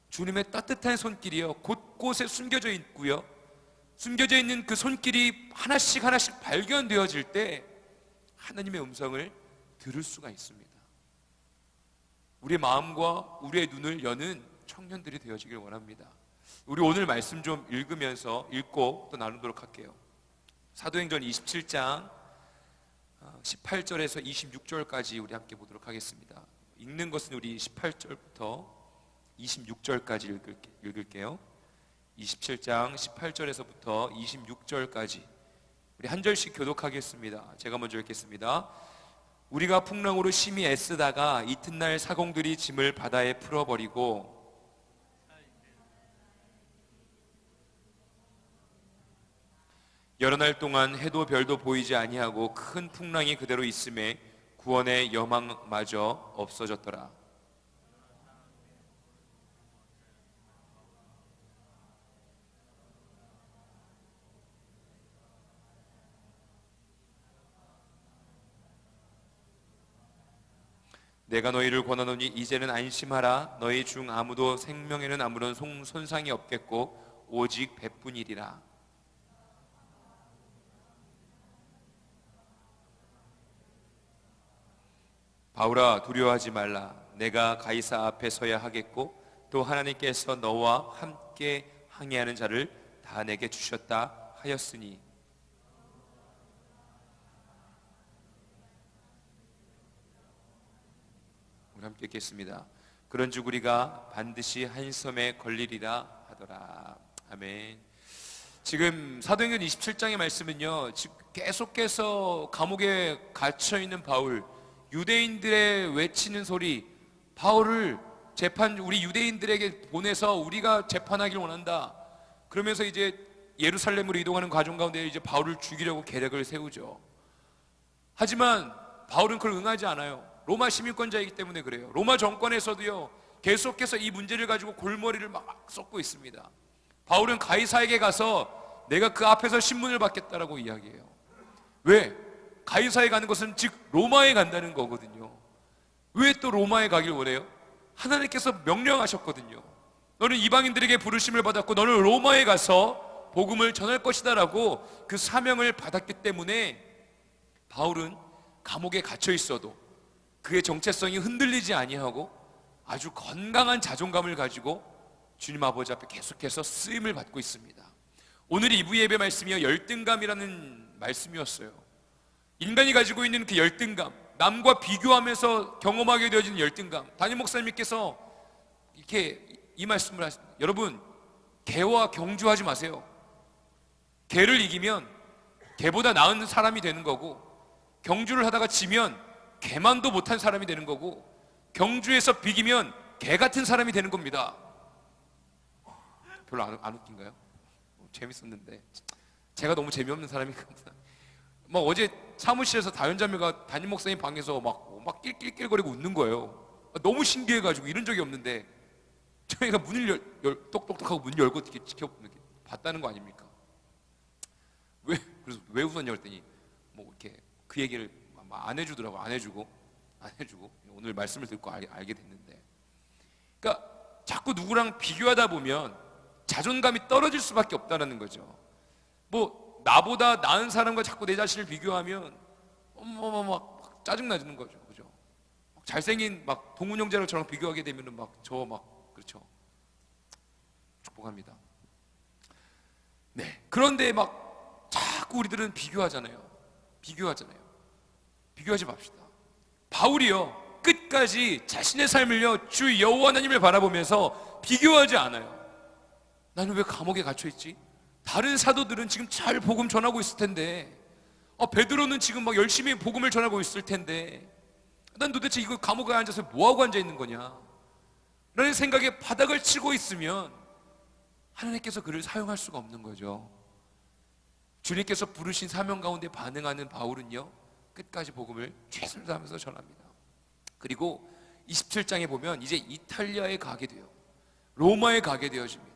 주님의 따뜻한 손길이요, 곳곳에 숨겨져 있고요, 숨겨져 있는 그 손길이 하나씩 발견되어질 때 하나님의 음성을 들을 수가 있습니다. 우리의 마음과 우리의 눈을 여는 청년들이 되어지길 원합니다. 우리 오늘 말씀 좀 읽고 또 나누도록 할게요. 사도행전 27장 18절에서 26절까지 우리 함께 보도록 하겠습니다. 읽는 것은 우리 18절부터 26절까지 읽을게요. 27장 18절에서부터 26절까지 우리 한 절씩 교독하겠습니다. 제가 먼저 읽겠습니다. 우리가 풍랑으로 심히 애쓰다가 이튿날 사공들이 짐을 바다에 풀어버리고 여러 날 동안 해도 별도 보이지 아니하고 큰 풍랑이 그대로 있음에 구원의 여망마저 없어졌더라. 내가 너희를 권하노니 이제는 안심하라. 너희 중 아무도 생명에는 아무런 손상이 없겠고 오직 배뿐이리라. 바울아, 두려워하지 말라. 내가 가이사 앞에 서야 하겠고 또 하나님께서 너와 함께 항해하는 자를 다 내게 주셨다 하였으니. 우리 함께 읽겠습니다. 그런즉 우리가 반드시 한 섬에 걸리리라 하더라. 아멘. 지금 사도행전 27장의 말씀은요, 계속해서 감옥에 갇혀있는 바울, 유대인들의 외치는 소리, 바울을 우리 유대인들에게 보내서 우리가 재판하길 원한다. 그러면서 이제 예루살렘으로 이동하는 과정 가운데 이제 바울을 죽이려고 계략을 세우죠. 하지만 바울은 그걸 응하지 않아요. 로마 시민권자이기 때문에 그래요. 로마 정권에서도요, 계속해서 이 문제를 가지고 골머리를 막 쏟고 있습니다. 바울은 가이사에게 가서 내가 그 앞에서 신문을 받겠다라고 이야기해요. 왜? 가이사에 가는 것은 즉 로마에 간다는 거거든요. 왜 또 로마에 가길 원해요? 하나님께서 명령하셨거든요. 너는 이방인들에게 부르심을 받았고 너는 로마에 가서 복음을 전할 것이다 라고 그 사명을 받았기 때문에 바울은 감옥에 갇혀 있어도 그의 정체성이 흔들리지 아니하고 아주 건강한 자존감을 가지고 주님 아버지 앞에 계속해서 쓰임을 받고 있습니다. 오늘 2부 예배 말씀이요, 열등감이라는 말씀이었어요. 인간이 가지고 있는 그 열등감, 남과 비교하면서 경험하게 되어지는 열등감. 담임 목사님께서 이렇게 이 말씀을 하십니다. 여러분, 개와 경주하지 마세요. 개를 이기면 개보다 나은 사람이 되는 거고, 경주를 하다가 지면 개만도 못한 사람이 되는 거고, 경주에서 비기면 개 같은 사람이 되는 겁니다. 별로 안 웃긴가요? 재밌었는데 제가 너무 재미없는 사람이거든요. 막 어제 사무실에서 다현자매가 담임 목사님 방에서 막 낄낄낄거리고 웃는 거예요. 너무 신기해가지고 이런 적이 없는데 저희가 문을 똑똑똑하고 문 열고 이렇게 이렇게 봤다는 거 아닙니까? 그래서 왜 웃었냐 그랬더니 뭐 이렇게 그 얘기를 안 해주더라고. 안 해주고 오늘 말씀을 듣고 알게 됐는데, 그러니까 자꾸 누구랑 비교하다 보면 자존감이 떨어질 수밖에 없다는 거죠. 뭐 나보다 나은 사람과 자꾸 내 자신을 비교하면 막 짜증 나는 거죠, 그죠? 잘생긴 막 동훈 형제랑 저랑 비교하게 되면은 그렇죠. 축복합니다. 네. 그런데 막 자꾸 우리들은 비교하잖아요. 비교하지 맙시다. 바울이요, 끝까지 자신의 삶을요 주 여호와 하나님을 바라보면서 비교하지 않아요. 나는 왜 감옥에 갇혀 있지? 다른 사도들은 지금 잘 복음 전하고 있을 텐데, 베드로는 지금 막 열심히 복음을 전하고 있을 텐데, 난 도대체 이거 감옥에 앉아서 뭐하고 앉아 있는 거냐 라는 생각에 바닥을 치고 있으면 하나님께서 그를 사용할 수가 없는 거죠. 주님께서 부르신 사명 가운데 반응하는 바울은요, 끝까지 복음을 최선을 다하면서 전합니다. 그리고 27장에 보면 이제 이탈리아에 가게 돼요. 로마에 가게 되어집니다.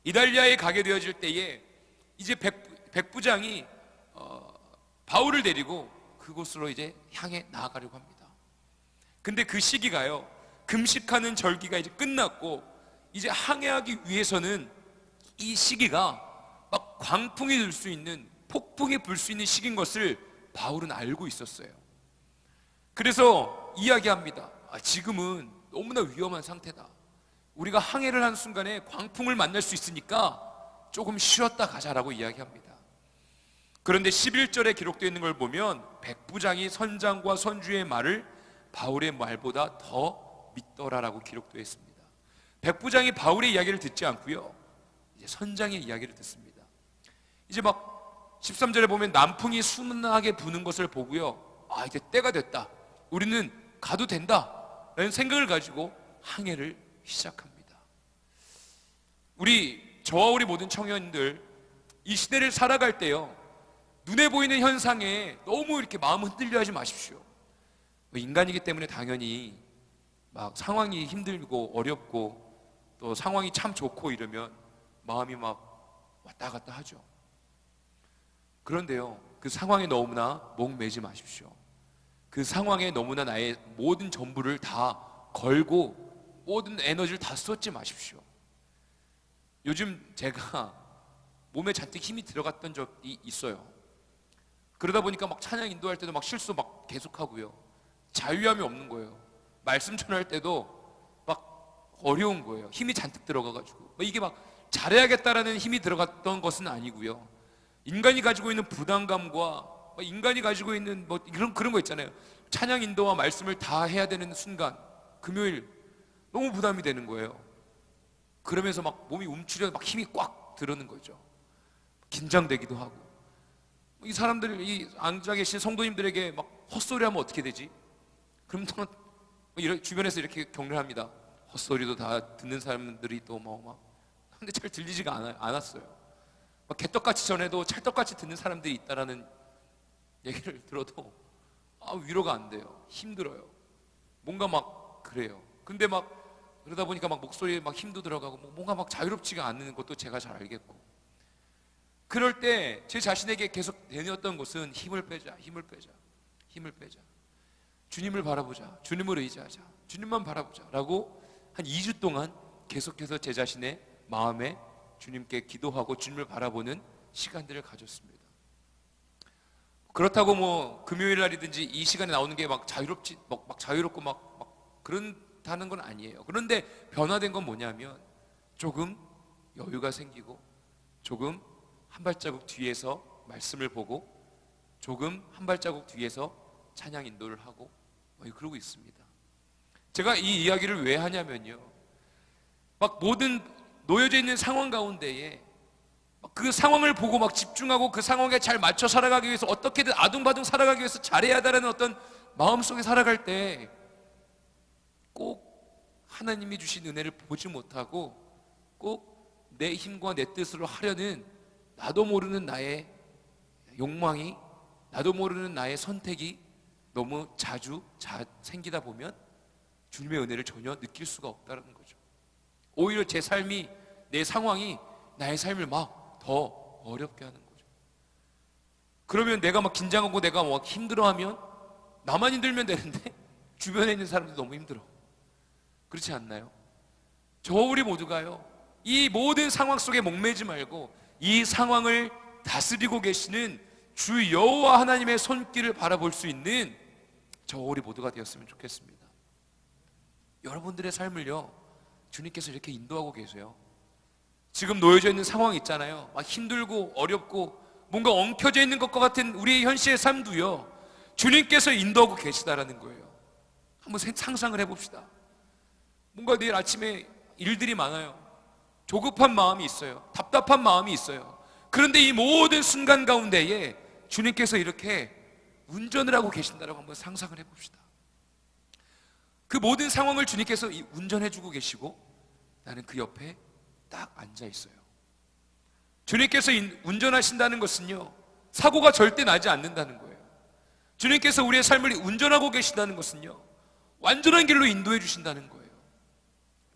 이탈리아에 가게 되어질 때에 이제 백부장이 바울을 데리고 그곳으로 이제 향해 나아가려고 합니다. 근데 그 시기가요, 금식하는 절기가 이제 끝났고 이제 항해하기 위해서는 이 시기가 막 광풍이 들 수 있는, 폭풍이 불 수 있는 시기인 것을 바울은 알고 있었어요. 그래서 이야기합니다. 지금은 너무나 위험한 상태다. 우리가 항해를 하는 순간에 광풍을 만날 수 있으니까 조금 쉬었다 가자라고 이야기합니다. 그런데 11절에 기록되어 있는 걸 보면 백부장이 선장과 선주의 말을 바울의 말보다 더 믿더라라고 기록되어 있습니다. 백부장이 바울의 이야기를 듣지 않고요, 이제 선장의 이야기를 듣습니다. 이제 막 13절에 보면 남풍이 순하게 부는 것을 보고요, 이제 때가 됐다, 우리는 가도 된다 라는 생각을 가지고 항해를 시작합니다. 저와 우리 모든 청년들, 이 시대를 살아갈 때요, 눈에 보이는 현상에 너무 이렇게 마음 흔들려 하지 마십시오. 인간이기 때문에 당연히 막 상황이 힘들고 어렵고 또 상황이 참 좋고 이러면 마음이 막 왔다 갔다 하죠. 그런데요, 그 상황에 너무나 목매지 마십시오. 그 상황에 너무나 나의 모든 전부를 다 걸고 모든 에너지를 다 쏟지 마십시오. 요즘 제가 몸에 잔뜩 힘이 들어갔던 적이 있어요. 그러다 보니까 막 찬양 인도할 때도 막 실수 막 계속하고요, 자유함이 없는 거예요. 말씀 전할 때도 막 어려운 거예요. 힘이 잔뜩 들어가가지고 이게 막 잘해야겠다라는 힘이 들어갔던 것은 아니고요, 인간이 가지고 있는 부담감과 인간이 가지고 있는 그런 거 있잖아요. 찬양 인도와 말씀을 다 해야 되는 순간, 금요일 너무 부담이 되는 거예요. 그러면서 막 몸이 움츠려 막 힘이 꽉 들어오는 거죠. 긴장되기도 하고. 이 사람들, 이 앉아 계신 성도님들에게 막 헛소리하면 어떻게 되지? 그럼 또 주변에서 이렇게 격려를 합니다. 헛소리도 다 듣는 사람들이 또 근데 잘 들리지가 않았어요. 막 개떡같이 전해도 찰떡같이 듣는 사람들이 있다라는 얘기를 들어도 위로가 안 돼요. 힘들어요. 뭔가 막 그래요. 근데 막 그러다 보니까 막 목소리에 막 힘도 들어가고 뭔가 막 자유롭지가 않는 것도 제가 잘 알겠고, 그럴 때 제 자신에게 계속 되뇌었던 것은 힘을 빼자. 주님을 바라보자. 주님을 의지하자. 주님만 바라보자 라고 한 2주 동안 계속해서 제 자신의 마음에 주님께 기도하고 주님을 바라보는 시간들을 가졌습니다. 그렇다고 금요일 날이든지 이 시간에 나오는 게 막 자유롭고 막 그런다는 건 아니에요. 그런데 변화된 건 뭐냐면 조금 여유가 생기고, 조금 한 발자국 뒤에서 말씀을 보고, 조금 한 발자국 뒤에서 찬양 인도를 하고 그러고 있습니다. 제가 이 이야기를 왜 하냐면요, 막 모든 놓여져 있는 상황 가운데에 그 상황을 보고 막 집중하고 그 상황에 잘 맞춰 살아가기 위해서, 어떻게든 아둥바둥 살아가기 위해서 잘해야 한다는 어떤 마음속에 살아갈 때 꼭 하나님이 주신 은혜를 보지 못하고 꼭 내 힘과 내 뜻으로 하려는 나도 모르는 나의 욕망이, 나도 모르는 나의 선택이 너무 자주 생기다 보면 주님의 은혜를 전혀 느낄 수가 없다는 거죠. 오히려 제 삶이, 내 상황이 나의 삶을 막 더 어렵게 하는 거죠. 그러면 내가 막 긴장하고 내가 막 힘들어하면 나만 힘들면 되는데 주변에 있는 사람들 너무 힘들어. 그렇지 않나요? 저 우리 모두가요, 이 모든 상황 속에 목매지 말고 이 상황을 다스리고 계시는 주 여호와 하나님의 손길을 바라볼 수 있는 저 우리 모두가 되었으면 좋겠습니다. 여러분들의 삶을요, 주님께서 이렇게 인도하고 계세요. 지금 놓여져 있는 상황 있잖아요. 막 힘들고 어렵고 뭔가 엉켜져 있는 것과 같은 우리의 현실의 삶도요, 주님께서 인도하고 계시다라는 거예요. 한번 상상을 해봅시다. 뭔가 내일 아침에 일들이 많아요. 조급한 마음이 있어요. 답답한 마음이 있어요. 그런데 이 모든 순간 가운데에 주님께서 이렇게 운전을 하고 계신다라고 한번 상상을 해봅시다. 그 모든 상황을 주님께서 운전해주고 계시고 나는 그 옆에 딱 앉아 있어요. 주님께서 운전하신다는 것은요, 사고가 절대 나지 않는다는 거예요. 주님께서 우리의 삶을 운전하고 계신다는 것은요, 완전한 길로 인도해 주신다는 거예요.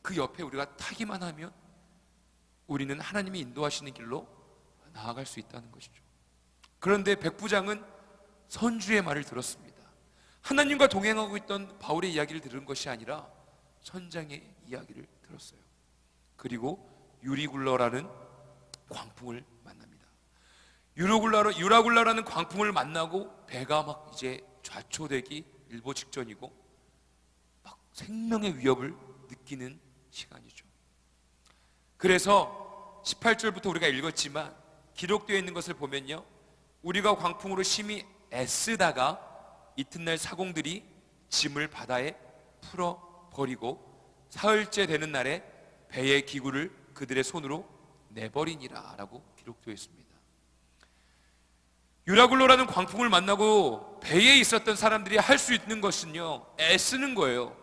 그 옆에 우리가 타기만 하면 우리는 하나님이 인도하시는 길로 나아갈 수 있다는 것이죠. 그런데 백부장은 선주의 말을 들었습니다. 하나님과 동행하고 있던 바울의 이야기를 들은 것이 아니라 선장의 이야기를 들었어요. 그리고 유리굴러라는 광풍을 만납니다. 유라굴라라는 광풍을 만나고 배가 막 이제 좌초되기 일보 직전이고 막 생명의 위협을 느끼는 시간이죠. 그래서 18절부터 우리가 읽었지만 기록되어 있는 것을 보면요, 우리가 광풍으로 심히 애쓰다가 이튿날 사공들이 짐을 바다에 풀어버리고 사흘째 되는 날에 배의 기구를 그들의 손으로 내버리니라 라고 기록되어 있습니다. 유라굴로라는 광풍을 만나고 배에 있었던 사람들이 할 수 있는 것은요, 애쓰는 거예요.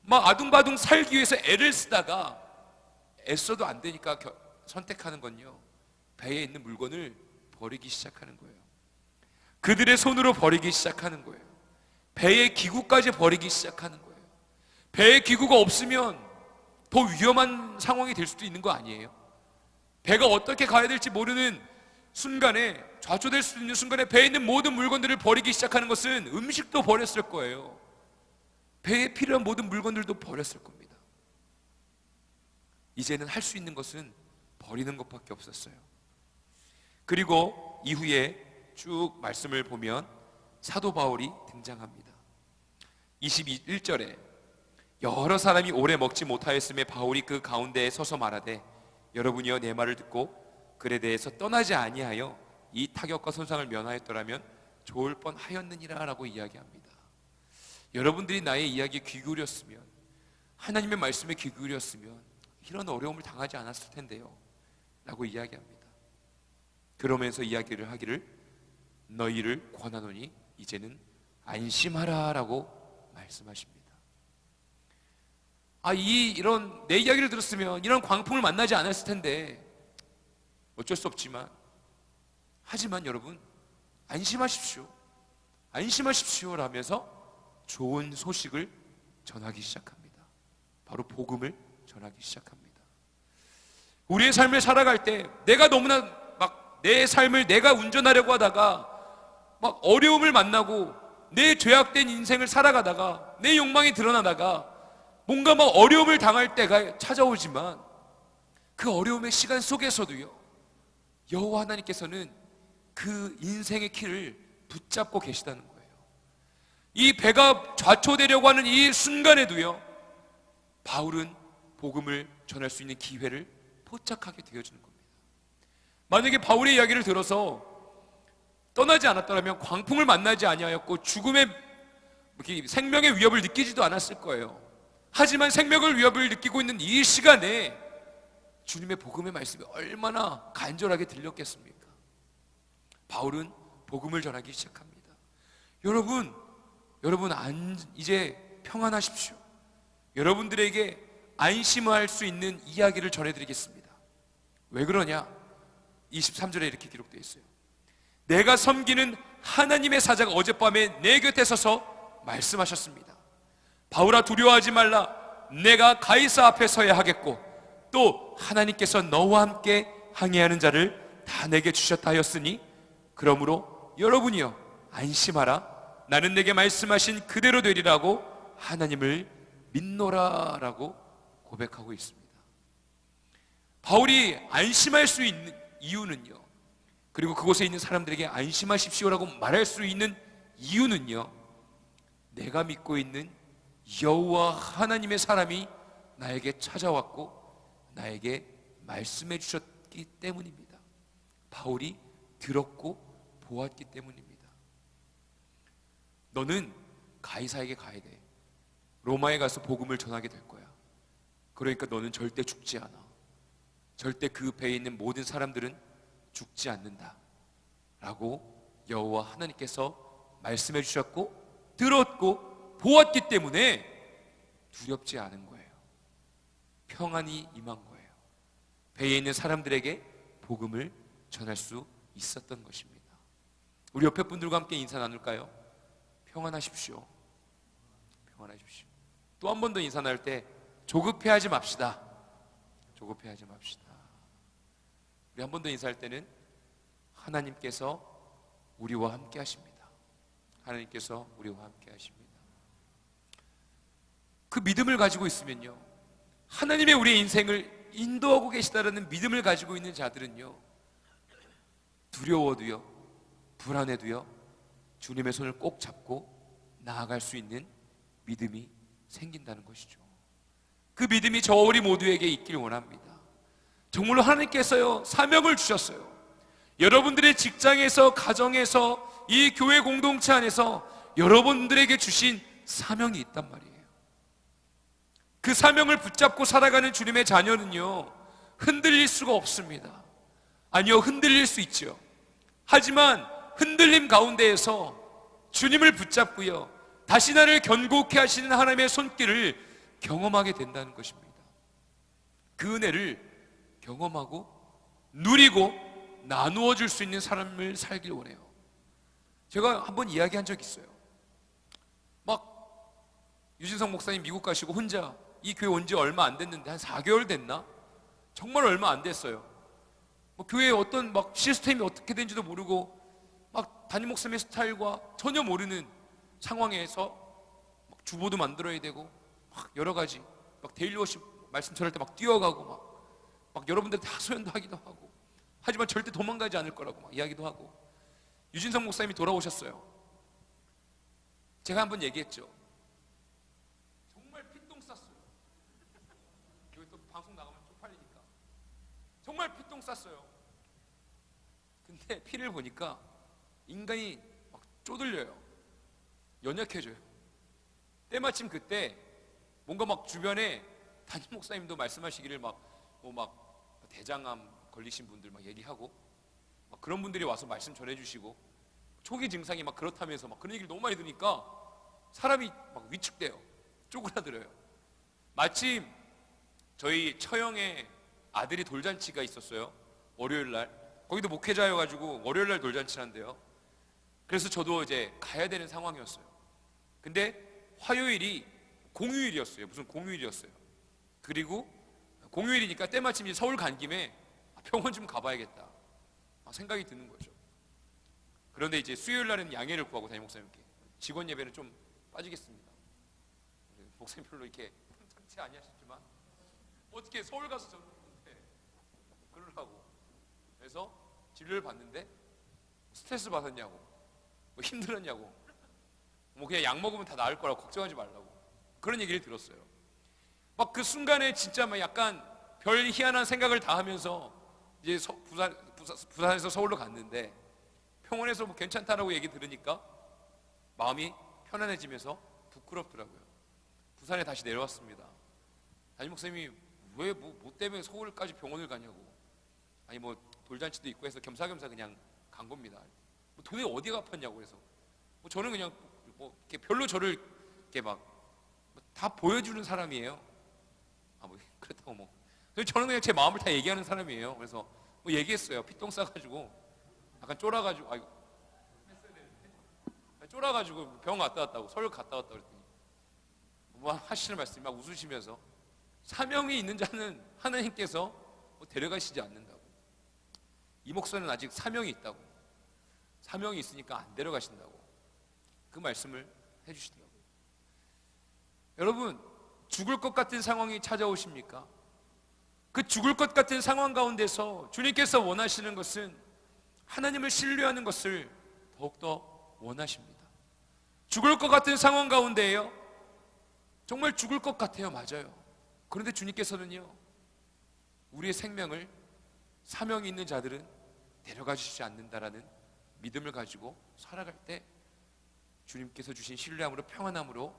막 아둥바둥 살기 위해서 애를 쓰다가 애써도 안 되니까 선택하는 건요, 배에 있는 물건을 버리기 시작하는 거예요. 그들의 손으로 버리기 시작하는 거예요. 배의 기구까지 버리기 시작하는 거예요. 배의 기구가 없으면 더 위험한 상황이 될 수도 있는 거 아니에요? 배가 어떻게 가야 될지 모르는 순간에, 좌초될 수 있는 순간에 배에 있는 모든 물건들을 버리기 시작하는 것은 음식도 버렸을 거예요. 배에 필요한 모든 물건들도 버렸을 겁니다. 이제는 할 수 있는 것은 버리는 것밖에 없었어요. 그리고 이후에 쭉 말씀을 보면 사도 바울이 등장합니다. 21절에 여러 사람이 오래 먹지 못하였음에 바울이 그 가운데에 서서 말하되 여러분이여 내 말을 듣고 글에 대해서 떠나지 아니하여 이 타격과 손상을 면하였더라면 좋을 뻔하였느니라 라고 이야기합니다. 여러분들이 나의 이야기에 귀 기울였으면, 하나님의 말씀에 귀 기울였으면 이런 어려움을 당하지 않았을 텐데요 라고 이야기합니다. 그러면서 이야기를 하기를 너희를 권하노니 이제는 안심하라 라고 말씀하십니다. 이런 내 이야기를 들었으면 이런 광풍을 만나지 않았을 텐데 어쩔 수 없지만, 하지만 여러분 안심하십시오, 안심하십시오 라면서 좋은 소식을 전하기 시작합니다. 바로 복음을 전하기 시작합니다. 우리의 삶을 살아갈 때 내가 너무나 막 내 삶을 내가 운전하려고 하다가 막 어려움을 만나고 내 죄악된 인생을 살아가다가 내 욕망이 드러나다가 뭔가 막 어려움을 당할 때가 찾아오지만 그 어려움의 시간 속에서도요, 여호와 하나님께서는 그 인생의 키를 붙잡고 계시다는 거예요. 이 배가 좌초되려고 하는 이 순간에도요, 바울은 복음을 전할 수 있는 기회를 포착하게 되어지는 겁니다. 만약에 바울의 이야기를 들어서 떠나지 않았더라면 광풍을 만나지 아니하였고 죽음의 생명의 위협을 느끼지도 않았을 거예요. 하지만 생명의 위협을 느끼고 있는 이 시간에 주님의 복음의 말씀이 얼마나 간절하게 들렸겠습니까? 바울은 복음을 전하기 시작합니다. 여러분 이제 평안하십시오. 여러분들에게 안심할 수 있는 이야기를 전해드리겠습니다. 왜 그러냐? 23절에 이렇게 기록되어 있어요. 내가 섬기는 하나님의 사자가 어젯밤에 내 곁에 서서 말씀하셨습니다. 바울아, 두려워하지 말라. 내가 가이사 앞에 서야 하겠고 또 하나님께서 너와 함께 항해하는 자를 다 내게 주셨다 하였으니 그러므로 여러분이여 안심하라. 나는 내게 말씀하신 그대로 되리라고 하나님을 믿노라 라고 고백하고 있습니다. 바울이 안심할 수 있는 이유는요, 그리고 그곳에 있는 사람들에게 안심하십시오라고 말할 수 있는 이유는요, 내가 믿고 있는 여호와 하나님의 사람이 나에게 찾아왔고 나에게 말씀해 주셨기 때문입니다. 바울이 들었고 보았기 때문입니다. 너는 가이사에게 가야 돼. 로마에 가서 복음을 전하게 될 거야. 그러니까 너는 절대 죽지 않아. 절대 그 배에 있는 모든 사람들은 죽지 않는다 라고 여호와 하나님께서 말씀해 주셨고 들었고 보았기 때문에 두렵지 않은 거예요. 평안이 임한 거예요. 배에 있는 사람들에게 복음을 전할 수 있었던 것입니다. 우리 옆에 분들과 함께 인사 나눌까요? 평안하십시오. 평안하십시오. 또 한 번 더 인사 나눌 때 조급해하지 맙시다. 조급해하지 맙시다. 우리 한 번 더 인사할 때는 하나님께서 우리와 함께 하십니다. 하나님께서 우리와 함께 하십니다. 그 믿음을 가지고 있으면요, 하나님의 우리의 인생을 인도하고 계시다라는 믿음을 가지고 있는 자들은요, 두려워도요, 불안해도요, 주님의 손을 꼭 잡고 나아갈 수 있는 믿음이 생긴다는 것이죠. 그 믿음이 저 우리 모두에게 있길 원합니다. 정말로 하나님께서요, 사명을 주셨어요. 여러분들의 직장에서, 가정에서, 이 교회 공동체 안에서 여러분들에게 주신 사명이 있단 말이에요. 그 사명을 붙잡고 살아가는 주님의 자녀는요, 흔들릴 수가 없습니다. 아니요, 흔들릴 수 있죠. 하지만 흔들림 가운데에서 주님을 붙잡고요, 다시 나를 견고케 하시는 하나님의 손길을 경험하게 된다는 것입니다. 그 은혜를 경험하고 누리고 나누어 줄 수 있는 삶을 살길 원해요. 제가 한번 이야기한 적 있어요. 막 유진성 목사님 미국 가시고 혼자 이 교회 온 지 얼마 안 됐는데 한 4개월 됐나? 정말 얼마 안 됐어요. 뭐 교회의 어떤 막 시스템이 어떻게 되는지도 모르고 막 담임 목사님의 스타일과 전혀 모르는 상황에서 막 주보도 만들어야 되고 막 여러 가지 막 데일리 워십 말씀 전할 때 막 뛰어가고 막 여러분들 다 소연도 하기도 하고, 하지만 절대 도망가지 않을 거라고 막 이야기도 하고. 유진성 목사님이 돌아오셨어요. 제가 한번 얘기했죠. 정말 피똥 쌌어요. 여기 또 방송 나가면 쪽팔리니까. 정말 피똥 쌌어요. 근데 피를 보니까 인간이 막 쪼들려요. 연약해져요. 때마침 그때 뭔가 막 주변에 담임 목사님도 말씀하시기를 막 대장암 걸리신 분들 막 얘기하고 막 그런 분들이 와서 말씀 전해주시고 초기 증상이 막 그렇다면서 막 그런 얘기를 너무 많이 들으니까 사람이 막 위축돼요. 쪼그라들어요. 마침 저희 처형의 아들이 돌잔치가 있었어요. 월요일 날. 거기도 목회자여가지고 월요일 날 돌잔치한대요. 그래서 저도 이제 가야 되는 상황이었어요. 근데 화요일이 공휴일이었어요. 무슨 공휴일이었어요. 그리고 공휴일이니까 때마침 이제 서울 간 김에 병원 좀 가봐야겠다 생각이 드는 거죠. 그런데 이제 수요일 날은 양해를 구하고 담임 목사님께 직원 예배는 좀 빠지겠습니다. 목사님 별로 이렇게 참치 아니하셨지만 어떻게 서울 가서 저는 그러려고. 그래서 진료를 받는데 스트레스 받았냐고, 뭐 힘들었냐고, 뭐 그냥 약 먹으면 다 나을 거라고 걱정하지 말라고 그런 얘기를 들었어요. 막 그 순간에 진짜 막 약간 별 희한한 생각을 다 하면서 이제 부산에서 서울로 갔는데 병원에서 뭐 괜찮다라고 얘기 들으니까 마음이 편안해지면서 부끄럽더라고요. 부산에 다시 내려왔습니다. 담임 목사님이 왜 뭐 때문에 서울까지 병원을 가냐고. 아니 뭐 돌잔치도 있고 해서 겸사겸사 그냥 간 겁니다. 뭐 도대체 어디가 아팠냐고. 그래서 뭐 저는 그냥 뭐 이렇게 별로 저를 이렇게 막 다 보여주는 사람이에요. 뭐 그렇다고 뭐 저는 그냥 제 마음을 다 얘기하는 사람이에요. 그래서 뭐 얘기했어요. 피똥 싸가지고 약간 쫄아가지고 쫄아가지고 병원 갔다 왔다고, 서울 갔다 왔다고 그랬더니 뭐 하시는 말씀이 막 웃으시면서 사명이 있는 자는 하나님께서 뭐 데려가시지 않는다고. 이 목사는 아직 사명이 있다고, 사명이 있으니까 안 데려가신다고 그 말씀을 해주시더라고요. 여러분, 죽을 것 같은 상황이 찾아오십니까? 그 죽을 것 같은 상황 가운데서 주님께서 원하시는 것은 하나님을 신뢰하는 것을 더욱더 원하십니다. 죽을 것 같은 상황 가운데에요, 정말 죽을 것 같아요. 맞아요. 그런데 주님께서는요, 우리의 생명을 사명이 있는 자들은 데려가 주시지 않는다라는 믿음을 가지고 살아갈 때 주님께서 주신 신뢰함으로, 평안함으로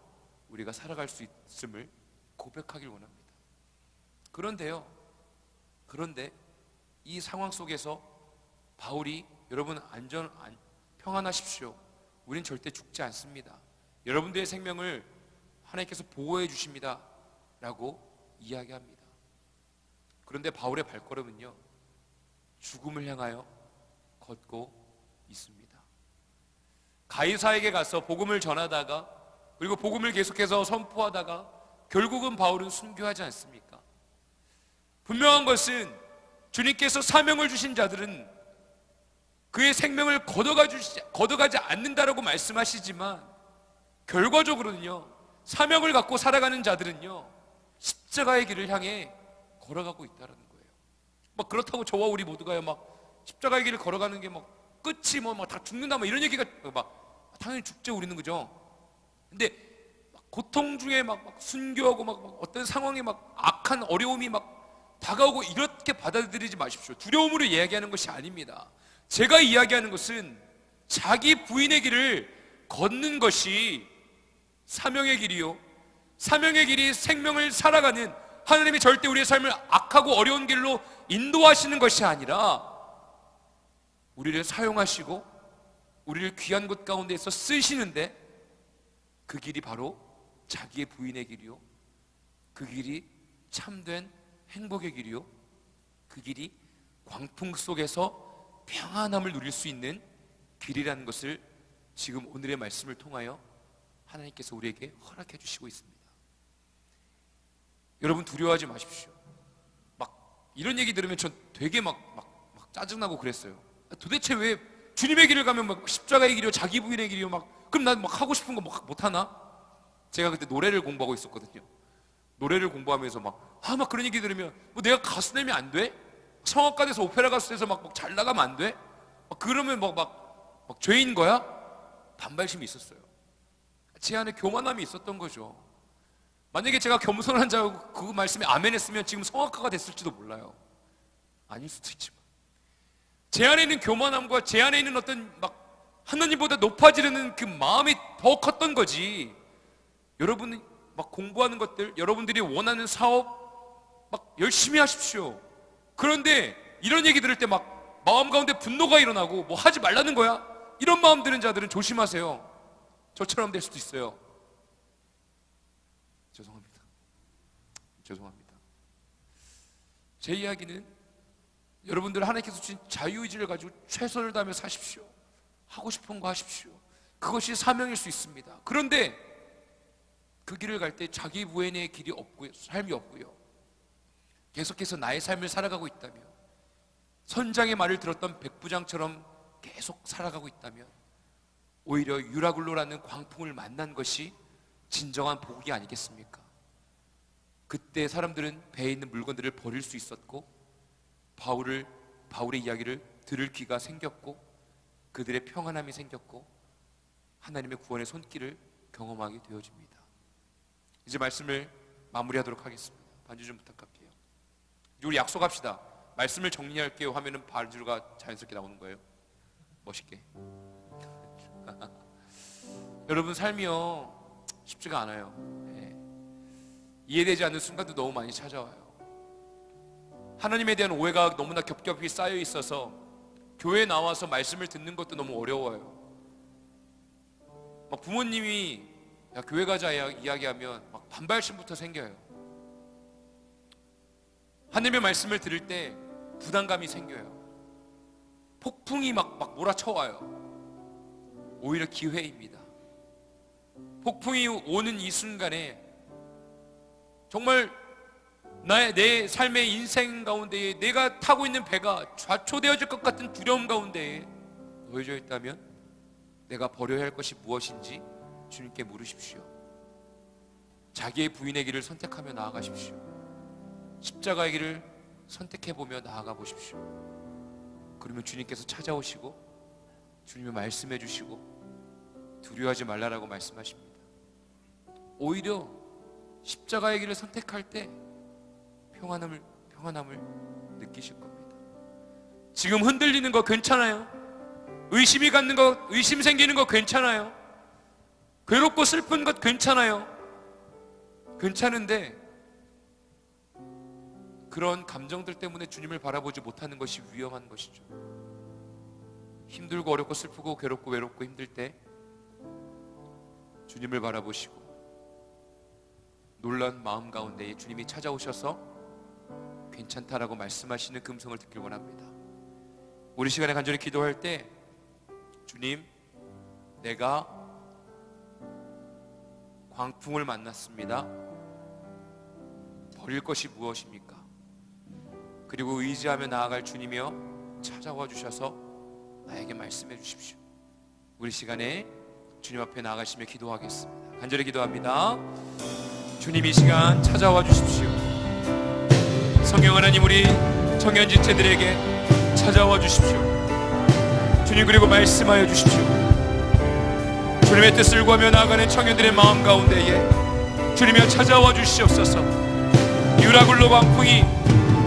우리가 살아갈 수 있음을 고백하길 원합니다. 그런데 이 상황 속에서 바울이 여러분 평안하십시오. 우린 절대 죽지 않습니다. 여러분들의 생명을 하나님께서 보호해 주십니다 라고 이야기합니다. 그런데 바울의 발걸음은요, 죽음을 향하여 걷고 있습니다. 가이사에게 가서 복음을 전하다가, 그리고 복음을 계속해서 선포하다가 결국은 바울은 순교하지 않습니까? 분명한 것은 주님께서 사명을 주신 자들은 그의 생명을 걷어가지 않는다라고 말씀하시지만 결과적으로는요, 사명을 갖고 살아가는 자들은요, 십자가의 길을 향해 걸어가고 있다는 거예요. 막 그렇다고 저와 우리 모두가요, 막 십자가의 길을 걸어가는 게 막 끝이 막 다 죽는다 막 이런 얘기가 막 당연히 죽죠, 우리는. 그죠? 근데 막 고통 중에 막 순교하고 막 어떤 상황에 막 악한 어려움이 막 다가오고 이렇게 받아들이지 마십시오. 두려움으로 이야기하는 것이 아닙니다. 제가 이야기하는 것은 자기 부인의 길을 걷는 것이 사명의 길이요, 사명의 길이 생명을 살아가는, 하나님이 절대 우리의 삶을 악하고 어려운 길로 인도하시는 것이 아니라 우리를 사용하시고 우리를 귀한 곳 가운데에서 쓰시는데, 그 길이 바로 자기의 부인의 길이요, 그 길이 참된 행복의 길이요, 그 길이 광풍 속에서 평안함을 누릴 수 있는 길이라는 것을 지금 오늘의 말씀을 통하여 하나님께서 우리에게 허락해 주시고 있습니다. 여러분, 두려워하지 마십시오. 막 이런 얘기 들으면 전 되게 막 짜증나고 그랬어요. 도대체 왜 주님의 길을 가면 막 십자가의 길이요, 자기 부인의 길이요, 막 그럼 난 막 하고 싶은 거 막 못하나? 제가 그때 노래를 공부하고 있었거든요. 노래를 공부하면서 막 그런 얘기 들으면 뭐 내가 가수 되면 안 돼? 성악가 돼서 오페라 가수 돼서 막 잘 나가면 안 돼? 그러면 막 죄인 거야? 반발심이 있었어요. 제 안에 교만함이 있었던 거죠. 만약에 제가 겸손한 자고 그 말씀에 아멘 했으면 지금 성악가가 됐을지도 몰라요. 아닐 수도 있지만 제 안에 있는 교만함과 제 안에 있는 어떤 막 하나님보다 높아지려는 그 마음이 더 컸던 거지. 여러분이 막 공부하는 것들, 여러분들이 원하는 사업 막 열심히 하십시오. 그런데 이런 얘기 들을 때 막 마음 가운데 분노가 일어나고 뭐 하지 말라는 거야? 이런 마음 드는 자들은 조심하세요. 저처럼 될 수도 있어요. 죄송합니다. 제 이야기는 여러분들 하나님께서 주신 자유의지를 가지고 최선을 다하며 사십시오. 하고 싶은 거 하십시오. 그것이 사명일 수 있습니다. 그런데 그 길을 갈 때 자기 부인의 길이 없고요, 삶이 없고요, 계속해서 나의 삶을 살아가고 있다면, 선장의 말을 들었던 백부장처럼 계속 살아가고 있다면 오히려 유라굴로라는 광풍을 만난 것이 진정한 복이 아니겠습니까? 그때 사람들은 배에 있는 물건들을 버릴 수 있었고 바울의 이야기를 들을 귀가 생겼고 그들의 평안함이 생겼고 하나님의 구원의 손길을 경험하게 되어집니다. 이제 말씀을 마무리하도록 하겠습니다. 반주 좀 부탁할게요. 이제 우리 약속합시다. 말씀을 정리할게요 하면은 반주가 자연스럽게 나오는 거예요. 멋있게. 여러분, 삶이요 쉽지가 않아요. 이해되지 않는 순간도 너무 많이 찾아와요. 하나님에 대한 오해가 너무나 겹겹이 쌓여 있어서 교회에 나와서 말씀을 듣는 것도 너무 어려워요. 막 부모님이 야, 교회 가자 이야기하면 막 반발심부터 생겨요. 하나님의 말씀을 들을 때 부담감이 생겨요. 폭풍이 막 몰아쳐와요. 오히려 기회입니다. 폭풍이 오는 이 순간에 정말 내 삶의 인생 가운데에 내가 타고 있는 배가 좌초되어질 것 같은 두려움 가운데에 놓여져 있다면 내가 버려야 할 것이 무엇인지 주님께 물으십시오. 자기의 부인의 길을 선택하며 나아가십시오. 십자가의 길을 선택해보며 나아가 보십시오. 그러면 주님께서 찾아오시고 주님이 말씀해 주시고 두려워하지 말라라고 말씀하십니다. 오히려 십자가의 길을 선택할 때 평안함을 느끼실 겁니다. 지금 흔들리는 거 괜찮아요. 의심 생기는 거 괜찮아요. 괴롭고 슬픈 것 괜찮아요. 괜찮은데 그런 감정들 때문에 주님을 바라보지 못하는 것이 위험한 것이죠. 힘들고 어렵고 슬프고 괴롭고 외롭고 힘들 때 주님을 바라보시고 놀란 마음 가운데에 주님이 찾아오셔서 괜찮다라고 말씀하시는 그 음성을 듣길 원합니다. 우리 시간에 간절히 기도할 때 주님, 내가 광풍을 만났습니다. 버릴 것이 무엇입니까? 그리고 의지하며 나아갈 주님이여 찾아와 주셔서 나에게 말씀해 주십시오. 우리 시간에 주님 앞에 나아가시며 기도하겠습니다. 간절히 기도합니다. 주님, 이 시간 찾아와 주십시오. 성령 하나님, 우리 청년지체들에게 찾아와 주십시오. 주님, 그리고 말씀하여 주십시오. 주님의 뜻을 구하며 나아가는 청년들의 마음 가운데에 주님이여 찾아와 주시옵소서. 유라굴로 광풍이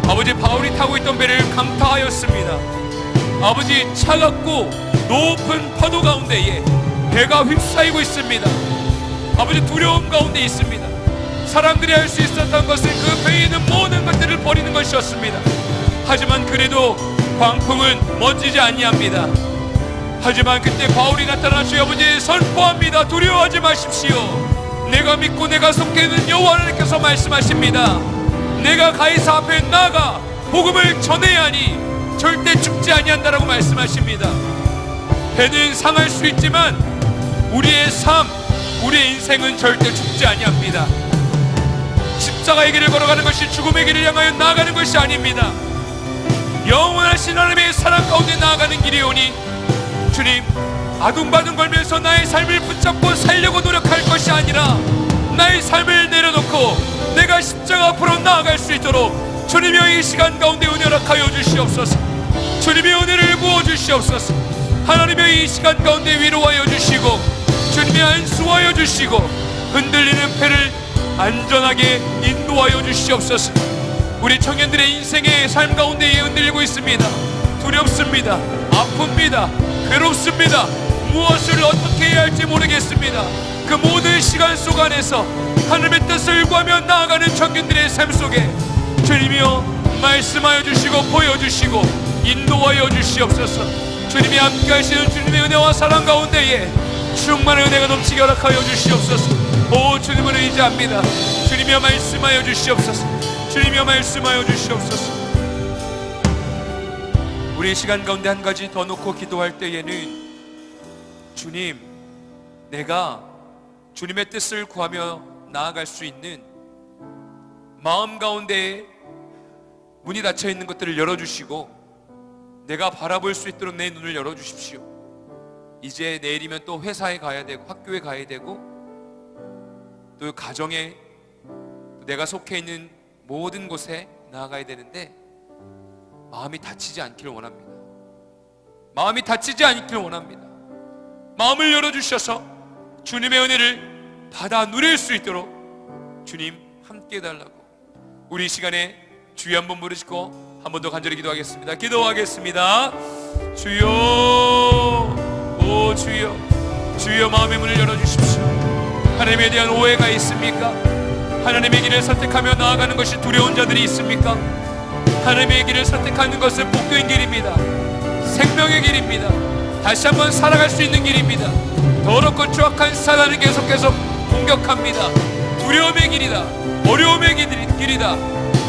아버지 바울이 타고 있던 배를 강타하였습니다. 아버지, 차갑고 높은 파도 가운데에 배가 휩싸이고 있습니다. 아버지, 두려움 가운데 있습니다. 사람들이 할 수 있었던 것은 그 배에 있는 모든 것들을 버리는 것이었습니다. 하지만 그래도 광풍은 멎지 아니합니다. 하지만 그때 바울이 나타나시어 아버지 선포합니다. 두려워하지 마십시오. 내가 믿고 내가 속해 있는 여호와 하나님께서 말씀하십니다. 내가 가이사 앞에 나가 복음을 전해야 하니 절대 죽지 아니한다라고 말씀하십니다. 배는 상할 수 있지만 우리의 삶, 우리의 인생은 절대 죽지 아니합니다. 십자가의 길을 걸어가는 것이 죽음의 길을 향하여 나아가는 것이 아닙니다. 영원하신 하나님의 사랑 가운데 나아가는 길이오니 주님, 아둥바둥 걸면서 나의 삶을 붙잡고 살려고 노력할 것이 아니라 나의 삶을 내려놓고 내가 십자가 앞으로 나아갈 수 있도록 주님의 이 시간 가운데 은혜를 하여 주시옵소서. 주님의 은혜를 부어주시옵소서. 하나님의 이 시간 가운데 위로하여 주시고 주님의 안수하여 주시고 흔들리는 배를 안전하게 인도하여 주시옵소서. 우리 청년들의 인생의 삶 가운데 흔들리고 있습니다. 두렵습니다. 아픕니다. 괴롭습니다. 무엇을 어떻게 해야 할지 모르겠습니다. 그 모든 시간 속 안에서 하나님의 뜻을 구하며 나아가는 청년들의 삶 속에 주님이여 말씀하여 주시고 보여주시고 인도하여 주시옵소서. 주님이 함께 하시는 주님의 은혜와 사랑 가운데에 충만한 은혜가 넘치게 허락하여 주시옵소서. 오, 주님을 의지합니다. 주님이여 말씀하여 주시옵소서. 주님이여 말씀하여 주시옵소서. 우리 시간 가운데 한 가지 더 놓고 기도할 때에는 주님, 내가 주님의 뜻을 구하며 나아갈 수 있는 마음 가운데에 문이 닫혀 있는 것들을 열어주시고 내가 바라볼 수 있도록 내 눈을 열어주십시오. 이제 내일이면 또 회사에 가야 되고 학교에 가야 되고 또 가정에 내가 속해 있는 모든 곳에 나아가야 되는데 마음이 다치지 않기를 원합니다. 마음이 다치지 않기를 원합니다. 마음을 열어주셔서 주님의 은혜를 받아 누릴 수 있도록 주님 함께 해달라고 우리 이 시간에 주여 한번 부르시고 한 번 더 간절히 기도하겠습니다. 기도하겠습니다. 주여, 오 주여, 주여 마음의 문을 열어주십시오. 하나님에 대한 오해가 있습니까? 하나님의 길을 선택하며 나아가는 것이 두려운 자들이 있습니까? 하나님의 길을 선택하는 것은 복된 길입니다. 생명의 길입니다. 다시 한번 살아갈 수 있는 길입니다. 더럽고 추악한 사단은 계속해서 공격합니다. 두려움의 길이다, 어려움의 길이다.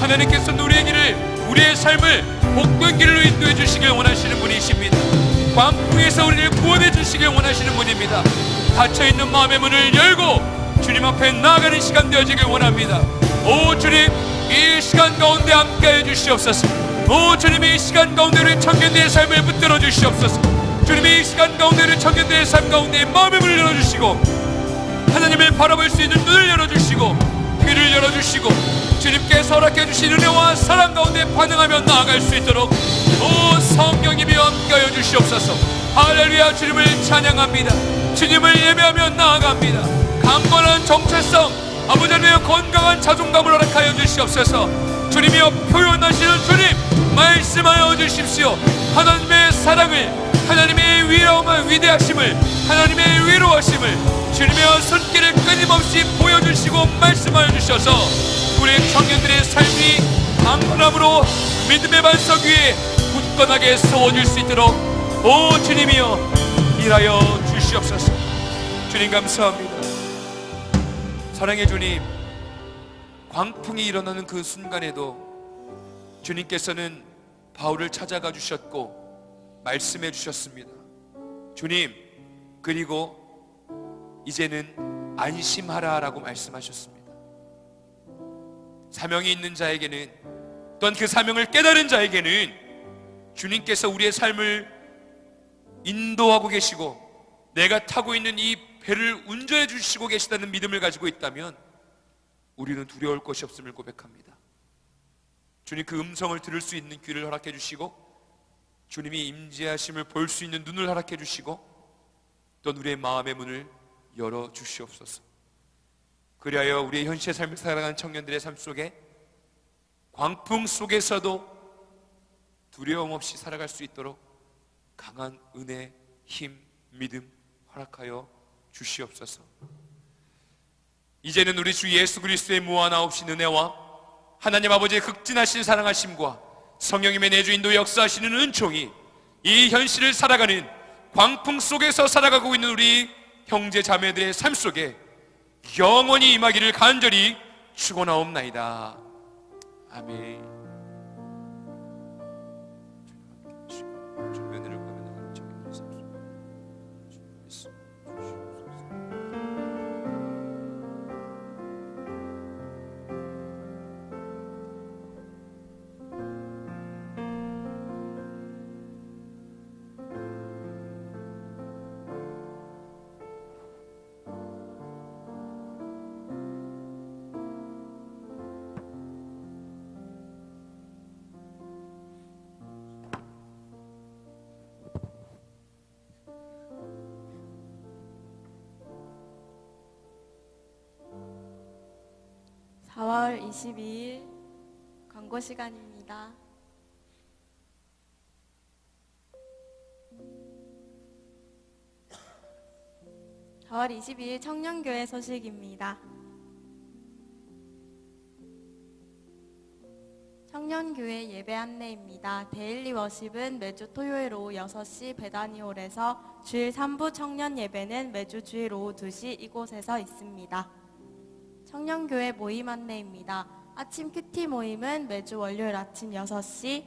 하나님께서는 우리의 길을, 우리의 삶을 복된 길로 인도해 주시길 원하시는 분이십니다. 광풍에서 우리를 구원해 주시길 원하시는 분입니다. 닫혀있는 마음의 문을 열고 주님 앞에 나아가는 시간 되어지길 원합니다. 오 주님, 이 시간 가운데 함께해 주시옵소서. 오 주님, 이 시간 가운데 우리 청년들의 삶을 붙들어 주시옵소서. 주님, 이 시간 가운데 우리 청년들의 삶 가운데 마음의 문을 열어주시고 하나님을 바라볼 수 있는 눈을 열어주시고 귀를 열어주시고 주님께서 허락해 주신 은혜와 사랑 가운데 반응하며 나아갈 수 있도록 오 성령님이여 함께하여 주시옵소서. 할렐루야. 주님을 찬양합니다. 주님을 예배하며 나아갑니다. 강건한 정체성, 아버지 하나님의 건강한 자존감을 허락하여 주시옵소서. 주님이여 표현하시는 주님 말씀하여 주십시오. 하나님의 사랑을, 하나님의 위대하심을, 하나님의 위로하심을 주님의 손길을 끊임없이 보여주시고 말씀하여 주셔서 우리 청년들의 삶이 강건함으로 믿음의 반석 위에 굳건하게 세워질 수 있도록 오 주님이여 일하여 주시옵소서. 주님 감사합니다. 사랑의 주님, 광풍이 일어나는 그 순간에도 주님께서는 바울을 찾아가 주셨고 말씀해 주셨습니다. 주님, 그리고 이제는 안심하라라고 말씀하셨습니다. 사명이 있는 자에게는, 또한 그 사명을 깨달은 자에게는 주님께서 우리의 삶을 인도하고 계시고 내가 타고 있는 이 배를 운전해 주시고 계시다는 믿음을 가지고 있다면 우리는 두려울 것이 없음을 고백합니다. 주님, 그 음성을 들을 수 있는 귀를 허락해 주시고 주님이 임재하심을 볼 수 있는 눈을 허락해 주시고 또 우리의 마음의 문을 열어 주시옵소서. 그리하여 우리의 현실의 삶을 살아가는 청년들의 삶 속에 광풍 속에서도 두려움 없이 살아갈 수 있도록 강한 은혜, 힘, 믿음 허락하여 주시옵소서. 이제는 우리 주 예수 그리스도의 무한하옵신 은혜와 하나님 아버지의 극진하신 사랑하심과 성령님의 내주 인도 역사하시는 은총이 이 현실을 살아가는 광풍 속에서 살아가고 있는 우리 형제 자매들의 삶 속에 영원히 임하기를 간절히 축원하옵나이다. 아멘. (4월 22일) 광고 시간입니다. (4월 22일) 청년교회 소식입니다. 청년교회 예배 안내입니다. 데일리 워십은 매주 토요일 오후 6시 베다니홀에서, 주일 3부 청년 예배는 매주 주일 오후 2시 이곳에서 있습니다. 청년교회 모임 안내입니다. 아침 큐티 모임은 매주 월요일 아침 6시,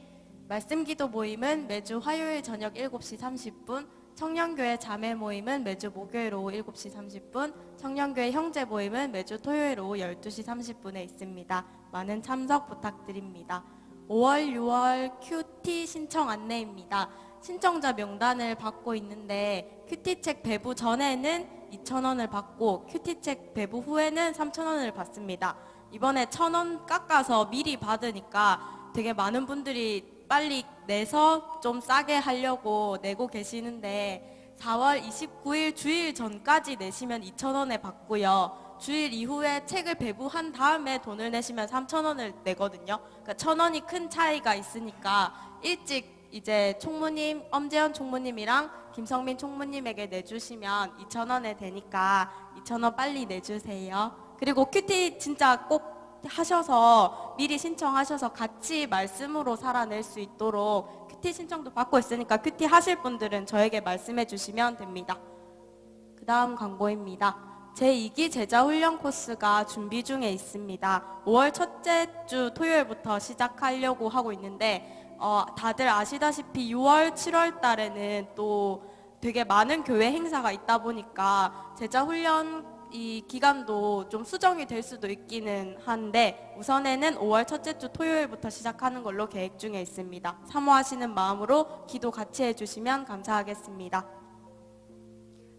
말씀기도 모임은 매주 화요일 저녁 7시 30분, 청년교회 자매 모임은 매주 목요일 오후 7시 30분, 청년교회 형제 모임은 매주 토요일 오후 12시 30분에 있습니다. 많은 참석 부탁드립니다. 5월, 6월 큐티 신청 안내입니다. 신청자 명단을 받고 있는데 큐티책 배부 전에는 2,000원을 받고 큐티책 배부 후에는 3,000원을 받습니다. 이번에 1,000원 깎아서 미리 받으니까 되게 많은 분들이 빨리 내서 좀 싸게 하려고 내고 계시는데 4월 29일 주일 전까지 내시면 2,000원에 받고요. 주일 이후에 책을 배부한 다음에 돈을 내시면 3,000원을 내거든요. 그러니까 1,000원이 큰 차이가 있으니까 일찍 이제 총무님, 엄재현 총무님이랑 김성민 총무님에게 내주시면 2,000원에 되니까 2,000원 빨리 내주세요. 그리고 큐티 진짜 꼭 하셔서 미리 신청하셔서 같이 말씀으로 살아낼 수 있도록 큐티 신청도 받고 있으니까 큐티 하실 분들은 저에게 말씀해 주시면 됩니다. 그 다음 광고입니다. 제2기 제자훈련 코스가 준비 중에 있습니다. 5월 첫째 주 토요일부터 시작하려고 하고 있는데 다들 아시다시피 6월, 7월 달에는 또 되게 많은 교회 행사가 있다 보니까 제자훈련 이 기간도 좀 수정이 될 수도 있기는 한데 우선에는 5월 첫째 주 토요일부터 시작하는 걸로 계획 중에 있습니다. 사모하시는 마음으로 기도 같이 해주시면 감사하겠습니다.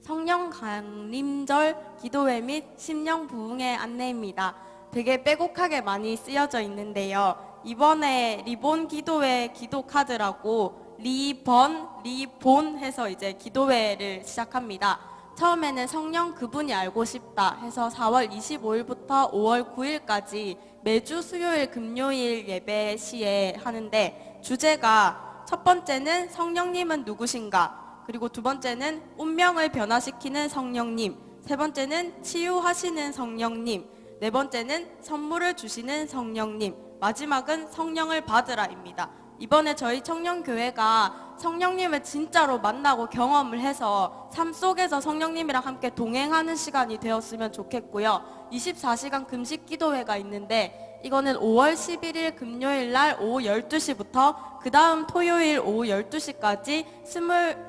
성령 강림절 기도회 및 심령 부흥의 안내입니다. 되게 빼곡하게 많이 쓰여져 있는데요. 이번에 리본 기도회 기도 카드라고 리본 해서 이제 기도회를 시작합니다. 처음에는 성령 그분이 알고 싶다 해서 4월 25일부터 5월 9일까지 매주 수요일 금요일 예배 시에 하는데 주제가 첫 번째는 성령님은 누구신가, 그리고 두 번째는 운명을 변화시키는 성령님, 세 번째는 치유하시는 성령님, 네 번째는 선물을 주시는 성령님, 마지막은 성령을 받으라입니다. 이번에 저희 청년교회가 성령님을 진짜로 만나고 경험을 해서 삶 속에서 성령님이랑 함께 동행하는 시간이 되었으면 좋겠고요. 24시간 금식 기도회가 있는데 이거는 5월 11일 금요일 날 오후 12시부터 그 다음 토요일 오후 12시까지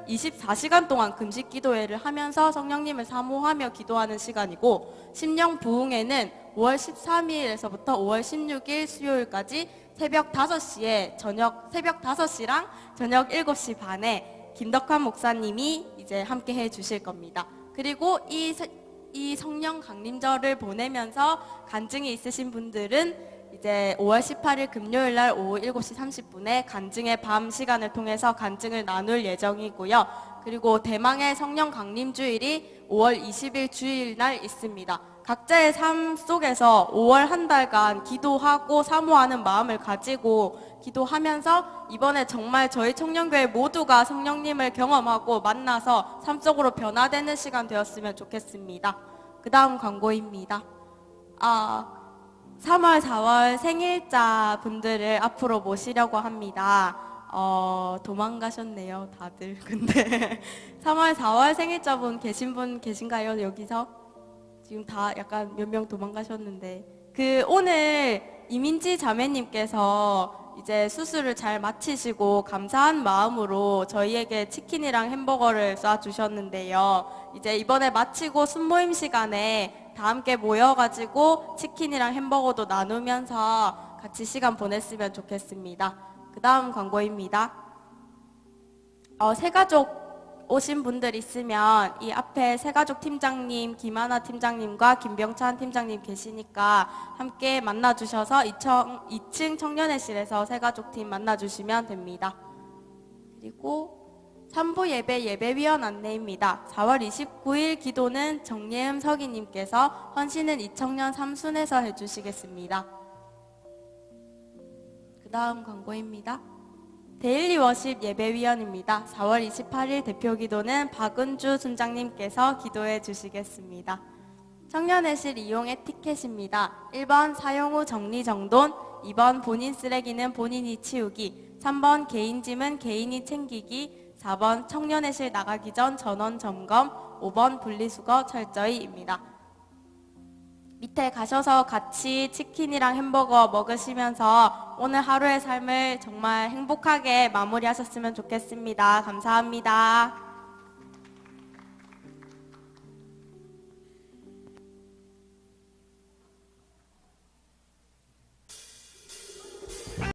24시간 동안 금식 기도회를 하면서 성령님을 사모하며 기도하는 시간이고, 심령 부흥회는 5월 13일에서부터 5월 16일 수요일까지 새벽 5시랑 저녁 7시 반에 김덕환 목사님이 이제 함께 해 주실 겁니다. 그리고 이 성령 강림절을 보내면서 간증이 있으신 분들은 이제 5월 18일 금요일 날 오후 7시 30분에 간증의 밤 시간을 통해서 간증을 나눌 예정이고요. 그리고 대망의 성령 강림 주일이 5월 20일 주일 날 있습니다. 각자의 삶 속에서 5월 한 달간 기도하고 사모하는 마음을 가지고 기도하면서 이번에 정말 저희 청년교회 모두가 성령님을 경험하고 만나서 삶 속으로 변화되는 시간 되었으면 좋겠습니다. 그 다음 광고입니다. 3월, 4월 생일자 분들을 앞으로 모시려고 합니다. 도망가셨네요, 다들. 근데 3월, 4월 생일자분 계신 분 계신가요, 여기서? 지금 다 약간 몇 명 도망가셨는데 오늘 이민지 자매님께서 이제 수술을 잘 마치시고 감사한 마음으로 저희에게 치킨이랑 햄버거를 쏴주셨는데요. 이제 이번에 마치고 순모임 시간에 다 함께 모여가지고 치킨이랑 햄버거도 나누면서 같이 시간 보냈으면 좋겠습니다. 그 다음 광고입니다. 새가족 오신 분들 있으면 이 앞에 새가족 팀장님, 김하나 팀장님과 김병찬 팀장님 계시니까 함께 만나주셔서 2층 청년회실에서 새가족 팀 만나주시면 됩니다. 그리고 3부 예배위원 안내입니다. 4월 29일 기도는 정예음 서기님께서, 헌신은 이청년 삼순에서 해주시겠습니다. 그 다음 광고입니다. 데일리 워십 예배위원입니다. 4월 28일 대표 기도는 박은주 순장님께서 기도해 주시겠습니다. 청년회실 이용의 티켓입니다. 1번 사용 후 정리정돈, 2번 본인 쓰레기는 본인이 치우기, 3번 개인 짐은 개인이 챙기기, 4번 청년회실 나가기 전 전원 점검, 5번 분리수거 철저히입니다. 밑에 가셔서 같이 치킨이랑 햄버거 먹으시면서 오늘 하루의 삶을 정말 행복하게 마무리하셨으면 좋겠습니다. 감사합니다.